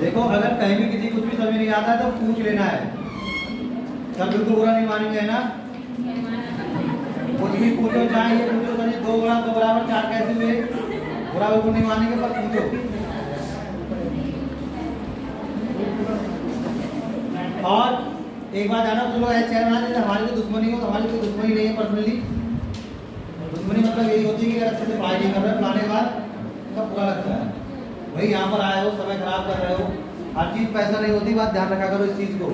देखो अगर कहीं भी किसी कुछ भी समझ नहीं आता है तो पूछ लेना है सब बिल्कुल बुरा नहीं मानेंगे ना कुछ भी पूछो चाहे ये पूछो सर 2 × 2 = 4 कैसे हुए बुरा बिल्कुल नहीं मानेंगे पर पूछो और एक बात जाना तुम लोग ऐसे चेहरा बना हमारी कोई दुश्मनी हो तो हमारी कोई दुश्मनी नहीं है पर्सनली दुश्मनी मतलब यही होती है कि अगर अच्छे से पढ़ाई नहीं कर रहे पढ़ाने के बाद तो बुरा लगता है भाई यहाँ पर आए हो समय खराब कर रहे हो हर चीज पैसा नहीं होती बात ध्यान रखा करो इस चीज को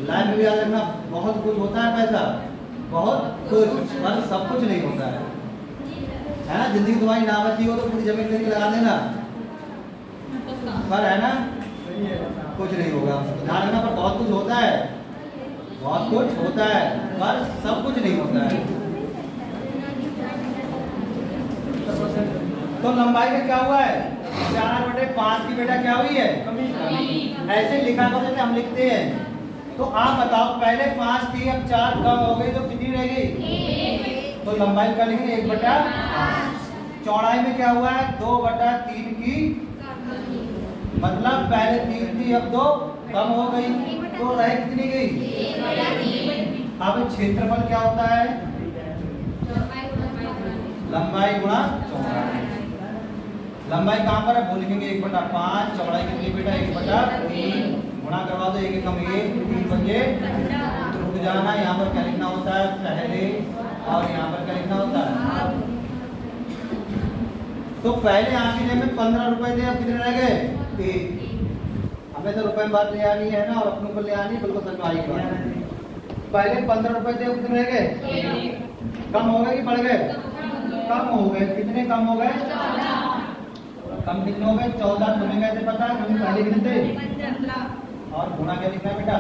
लाइफ में भी याद रखना बहुत कुछ होता है पैसा बहुत कुछ पर सब कुछ नहीं होता है ना जिंदगी तुम्हारी ना बची हो तो पूरी जमीन करके लगा देना पर है ना कुछ नहीं होगा ध्यान रखना पर बहुत कुछ होता है पर सब कुछ नहीं होता है तो लंबाई में क्या हुआ है 4/5 की बेटा क्या हुई है ऐसे लिखा करो जैसे हम लिखते हैं तो आप बताओ पहले 5 थी अब 4 कम हो गई तो कितनी रह गई तो लंबाई का लिखेंगे 1/5 चौड़ाई में क्या हुआ है 2/3 की मतलब पहले 3 थी अब 2 कम हो गई तो रह कितनी गई अब क्षेत्रफल क्या होता है लंबाई गुणा चौड़ाई लंबाई कहाँ पर है वो लिखेंगे 1/5 चौड़ाई कितनी बेटा 1/3 गुणा करवा दो 1 कम 1 3 बजे रुक जाना यहाँ पर क्या लिखना होता है पहले और यहाँ पर क्या लिखना होता है तो पहले आपकी जेब में 15 रुपए थे अब कितने रह गए 1 हमें तो रुपए में बात ले आनी है ना और अपनों को ले आनी बिल्कुल समझाई की बात पहले 15 रुपए थे कितने रह गए कम हो गए कि बढ़ गए कम हो गए कितने कम हो गए कम कितने हो गए 14 तुम्हें कैसे पता है तुम्हें पहले कितने थे और गुणा क्या लिखना है बेटा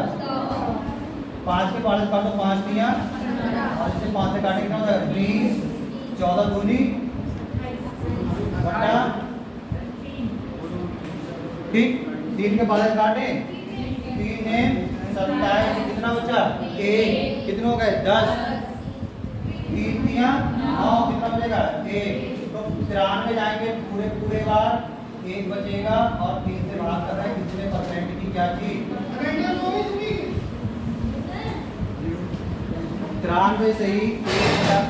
5 के 5 काटो 5 दिया और इससे 5 से काटे कितना होता है 20 14 दूनी बटा ठीक 3 के 5 काटे 3 ने 27 कितना बचा 1 कितने हो गए 10 3 दिया 9 कितना बचेगा 1 तो 93 जाएंगे पूरे बार 1 बचेगा और 3 से भाग कर रहे हैं कितने परसेंट की क्या चीज 93 सही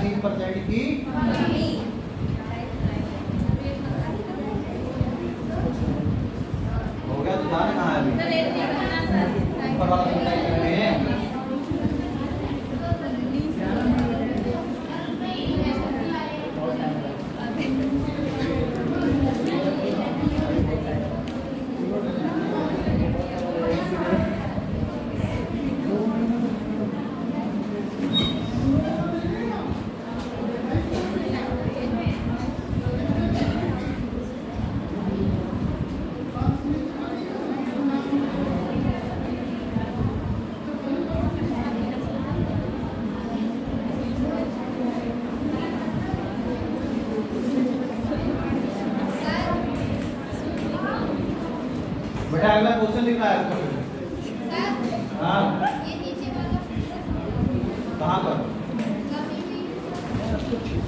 3% की हो गया तो जाना कहाँ है अभी ऊपर वाला कर रहे हैं बेटा अगला क्वेश्चन लिखना है हाँ कहाँ पर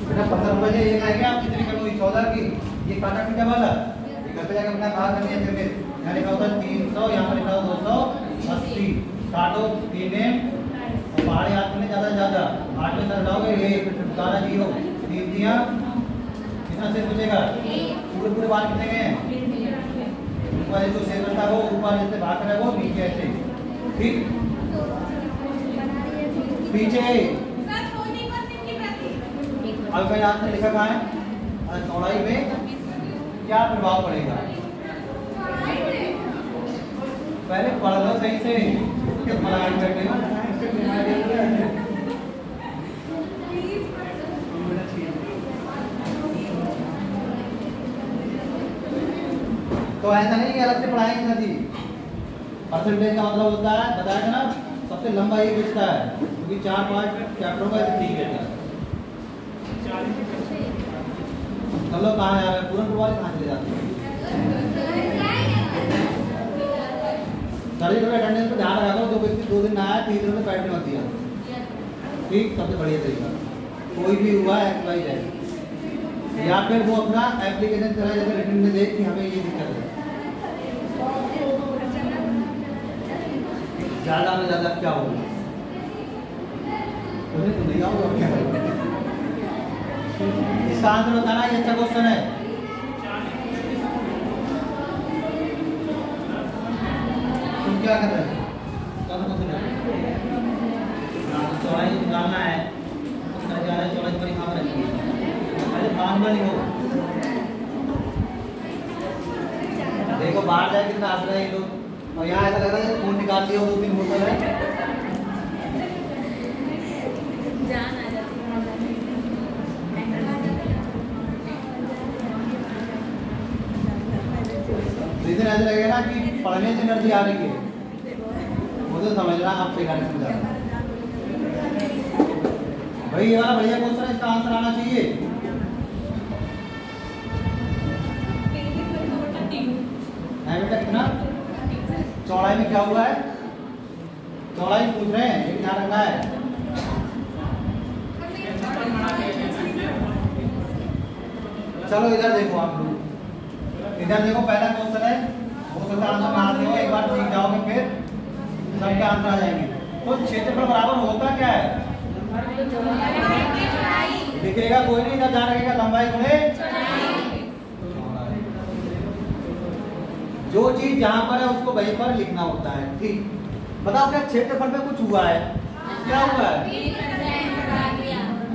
बेटा 15 बजे ये कहेंगे आप कितनी करोगी 14 की ये काटा पीटा वाला ये घर पे जाकर अपना बाहर करनी है फिर यहाँ लिखा होता है 300 यहाँ पर लिखा होता 280 काटो 3 में और पहाड़ी हाथ में ज़्यादा से ज़्यादा 8 में सर लाओगे ये काटा 0 3 दिया कितना शेष बचेगा पूरे बाल कितने गए हैं ऊपर जो शेष बचता है वो ऊपर जैसे भाग रहा है वो नीचे ऐसे ठीक पीछे अब मैं यहाँ से लिखा कहाँ है चौड़ाई में क्या प्रभाव पड़ेगा? पहले पढ़ लो सही से। तो ऐसा नहीं कि अलग से पढ़ाएंगे ना जी। परसेंटेज का मतलब होता है, बताया ना, सबसे लंबा ये रिश्ता है, क्योंकि 4-5 चैप्टरों का ठीक है। चलो कहाँ जा रहे हैं? पूरन वाले कहाँ चले जाते हैं? सभी लोग अटेंडेंस पर ध्यान रखा करो। जो व्यक्ति 2 दिन ना आया, 3 दिन में बैठने मत दिया। ठीक, सबसे बढ़िया तरीका। कोई भी हुआ XYZ, या फिर वो अपना एप्लीकेशन चला जैसे रिटर्न में देख कि हमें ये दिक्कत है। ज़्यादा में ज़्यादा क्या होगा? तुम्हें तो नहीं आओगे क्या होगा? इसका आंसर बताना, ये अच्छा क्वेश्चन है। तुम क्या कर रहे हो? चौड़ाई निकालना है, चौड़ाई पर कहाँ पर रखी है? अरे मानना नहीं हो। देखो बाहर जाए कितना हंस रहे हैं लोग, और यहाँ ऐसा लग रहा है फोन निकाल लिया हो, 2-3 बोतल है। इधर ऐसा लगेगा ना कि पढ़ने से एनर्जी आ रही है, मुझे समझना आप सिखाने समझा। भाई ये वाला बढ़िया क्वेश्चन है, इसका आंसर आना चाहिए। बेटा कितना चौड़ाई में क्या हुआ है? चौड़ाई पूछ रहे हैं, ये ध्यान रखना है। चलो इधर देखो आप लोग, इधर देखो पहला क्वेश्चन है, हो सकता है आंसर ना आते हो, एक बार सीख जाओगे फिर सबके आंसर आ जाएंगे। तो क्षेत्रफल बराबर होता क्या है? दिखेगा कोई नहीं, इधर ध्यान रखेगा, लंबाई गुणे जो चीज जहां पर है उसको वहीं पर लिखना होता है। ठीक, बताओ क्या क्षेत्रफल में कुछ हुआ है? क्या हुआ है?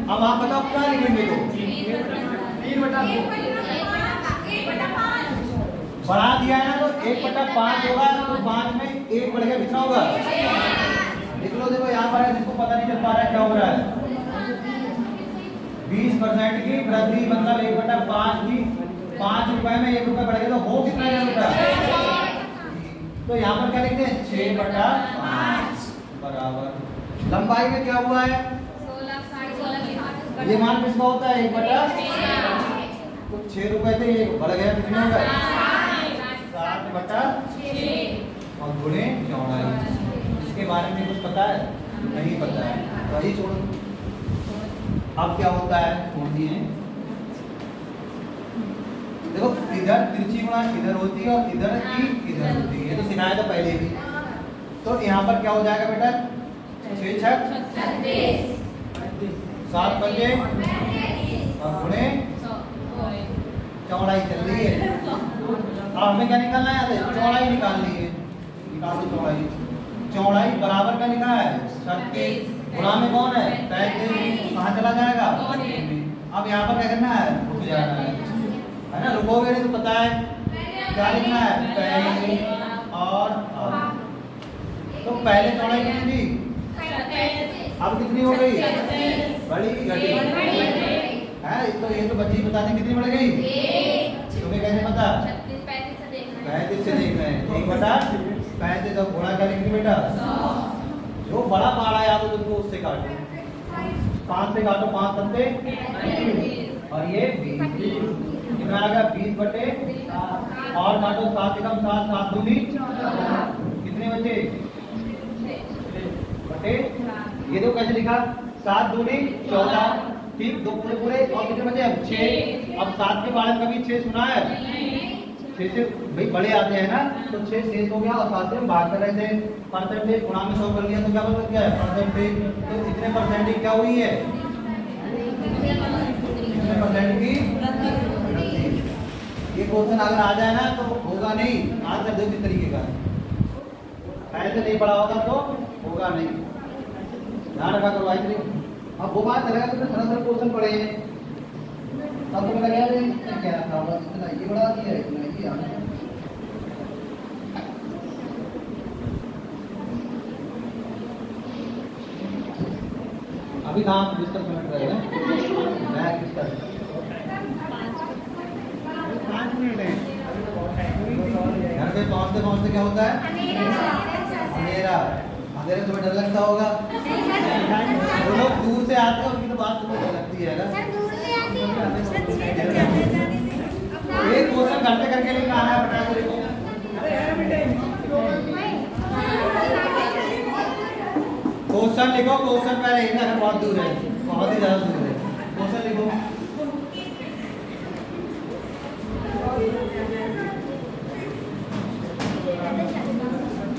अब आप बताओ क्या लिखेंगे? तो 3/2 बढ़ा दिया है ना, तो 1/5 होगा, तो 5 में 1 बढ़ गया, कितना होगा? लिख लो। देखो यहाँ पर है, जिसको पता नहीं चल पा रहा है क्या हो रहा है। 20% की वृद्धि, मतलब 1/5 की 5 रुपए में 1 रुपए बढ़ गया, तो हो कितना रुपया? तो यहाँ पर क्या लिखते हैं? 6/5 बराबर। लंबाई में क्या हुआ है? 16 ये मान किसका होता है? 1/6। तो 6 रुपए थे, ये बढ़ गया, कितने हो गए? 7/6 और गुणे चौड़ाई। इसके बारे में कुछ पता है? नहीं पता है, वही छोड़ो। अब क्या होता है? छोड़ दिए। देखो इधर तिरछी गुणा इधर होती है और इधर की इधर होती है, ये तो सिखाया था पहले भी। तो यहाँ पर क्या हो जाएगा बेटा? 6×6 7 पंजे और गुणे चौड़ाई चल रही है। अब हमें क्या निकालना है? चौड़ाई निकालनी है। निकाल दो चौड़ाई। चौड़ाई बराबर का लिखा है 36, गुणा में कौन है? 35, कहाँ चला जाएगा? अब यहाँ पर क्या करना है? रुक जाना है ना, रुकोगे नहीं तो पता है क्या लिखना है? पहले और तो पहले चौड़ाई कितनी थी? अब कितनी हो गई? बड़ी की घटी है? तो ये तो बच्ची बता दें कितनी बढ़ गई? तुम्हें कैसे पता? 35 से देख रहे हैं। 1/35 तो गुणा क्या लिखेंगे बेटा? जो बड़ा पहाड़ा याद हो तुमको उससे काटो, 5 से काटो, 5 सत्ते और ये 20 कितना आ गया? 20/, और काटो 7 से कम 7, 7 दूनी कितने बचे? बटे ये दो कैसे लिखा? 7 दूनी 14, ठीक, 2 पूरे पूरे, और कितने बचे? अब 6। अब 7 के बारे में कभी 6 सुना है? 6 से भाई बड़े आते हैं ना, तो 6 शेष हो गया और 7 से हम भाग कर रहे थे। परसेंटेज गुणा में 100 कर लिया तो क्या बन गया? परसेंटेज। तो इतने परसेंटेज क्या हुई है? इतने परसेंट की। ये क्वेश्चन अगर आ जाए ना तो होगा नहीं, आंसर दो किस तरीके का। ऐसे नहीं पढ़ा होगा तो होगा नहीं, ध्यान रखा करो। अब वो बात चलेगा तो सरल क्वेश्चन पढ़े हैं। अब तुम्हें लगा यार इतना क्या रखा होगा, इतना ये बढ़ा दिया, इतना ये आना। अभी कहाँ डिस्टर्ब मिनट रहे हैं, मैं किसका 5 मिनट है। घर पे पहुँचते पहुँचते क्या होता है? अंधेरा। अंधेरे में तुम्हें डर लगता होगा। जो लोग दूर से आते हैं उनकी तो बात तुम्हें डर लगती है ना। एक क्वेश्चन घर पे करके लेकर आना है, बता दो देखो। क्वेश्चन लिखो, क्वेश्चन पहले एक अगर बहुत दूर है, बहुत ही ज्यादा दूर है, क्वेश्चन लिखो।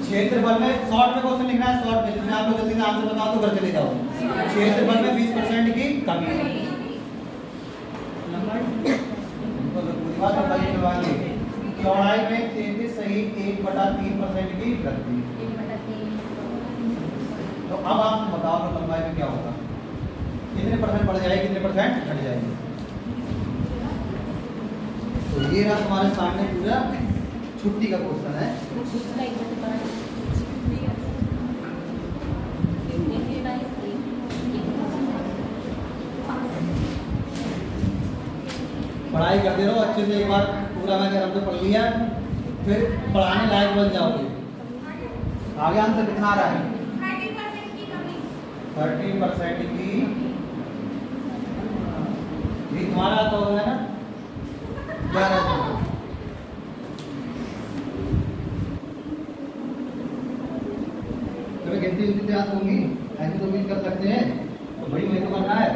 क्षेत्रफल में शॉर्ट में क्वेश्चन लिखना है, शॉर्ट में जिसमें आप लोग जल्दी से आंसर बताओ तो घर चले जाओ। क्षेत्रफल में 20% की कमी है। चौड़ाई में 33 सही 1/3% की वृद्धि। तो अब आप बताओ तो लंबाई में क्या होगा, कितने परसेंट बढ़ जाएगी, कितने परसेंट घट जाएगी। तो ये रहा तुम्हारे सामने पूरा छुट्टी का क्वेश्चन है। पढ़ाई करते रहो अच्छे से, एक बार पूरा मैं हमसे पढ़ लिया फिर पढ़ाने लायक बन जाओगे। आगे आंसर कितना आ रहा है? 30% की, ये तुम्हारा तो है ना 11। तुम्हें गिनती उनती याद होंगी, ऐसे तो भी कर सकते हैं, तो बड़ी मेहनत करना है।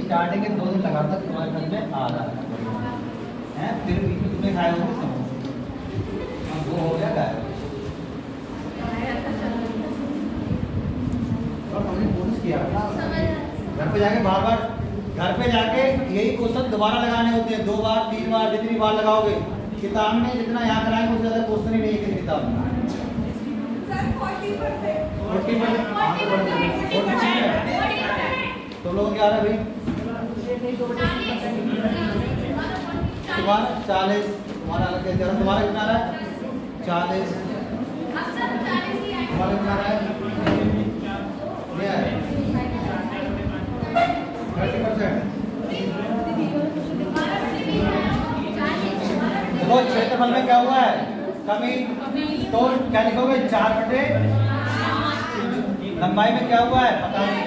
स्टार्टिंग के 2 दिन लगातार तुम्हारे घर में आ रहा है, फिर बीच में तुमने खाए होंगे समोसे, अब वो हो गया गायब। और हमने कोशिश किया घर पे जाके बार बार, घर पे जाके यही क्वेश्चन दोबारा लगाने होते हैं, 2 बार 3 बार, जितनी बार लगाओगे। किताब में जितना यहाँ कराएंगे उससे ज्यादा क्वेश्चन ही नहीं है किताब में। 40% तो लोग क्या रहा भाई, तुम्हारा 40, तुम्हारा अलग है, तुम्हारा कितना रहा है 40, तुम्हारा कितना रहा है 30%। चलो क्षेत्रफल में क्या हुआ है, कमी, तो क्या लिखोगे 4/, लंबाई में क्या हुआ है पता नहीं,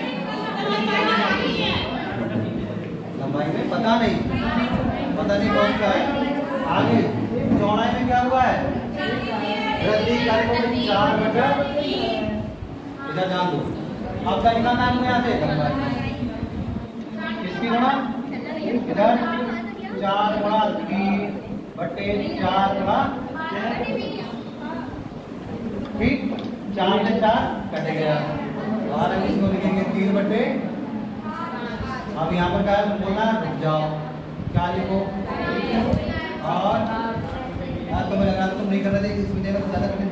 लंबाई में पता नहीं कौन सा है। आगे चौड़ाई में क्या हुआ है वृद्धि, क्या लिखोगे 4/, इधर जान दो। अब क्या निकालना है यहाँ से लंबाई, किसकी गुणा, इधर 4 गुणा 3/4 गुणा, ठीक 4 में 4 कट गया, और हम इसको लिखेंगे 3/। अब यहाँ पर क्या बोलना है, रुक जाओ, क्या लिखो, और तुम्हें लग रहा तुम नहीं कर रहे थे, इसमें देना तो ज्यादा करने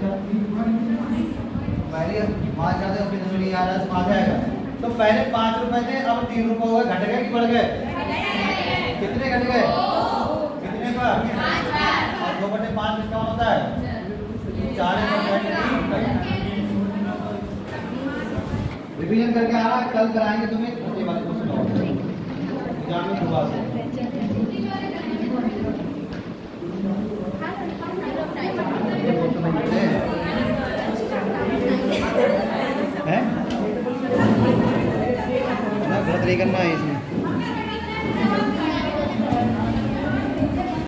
पहले वहाँ जाते हो, फिर नहीं आ रहा है, वहाँ जाएगा। तो पहले 5 रुपए थे, अब 3 रुपए हो गए, घट गए कि बढ़ गए, कितने घट गए, कितने पर, और 2/5 डिस्काउंट होता है 40%। रिवीजन करके आना, कल कराएंगे तुम्हें छोटे वाले क्वेश्चन एग्जाम में सुबह से।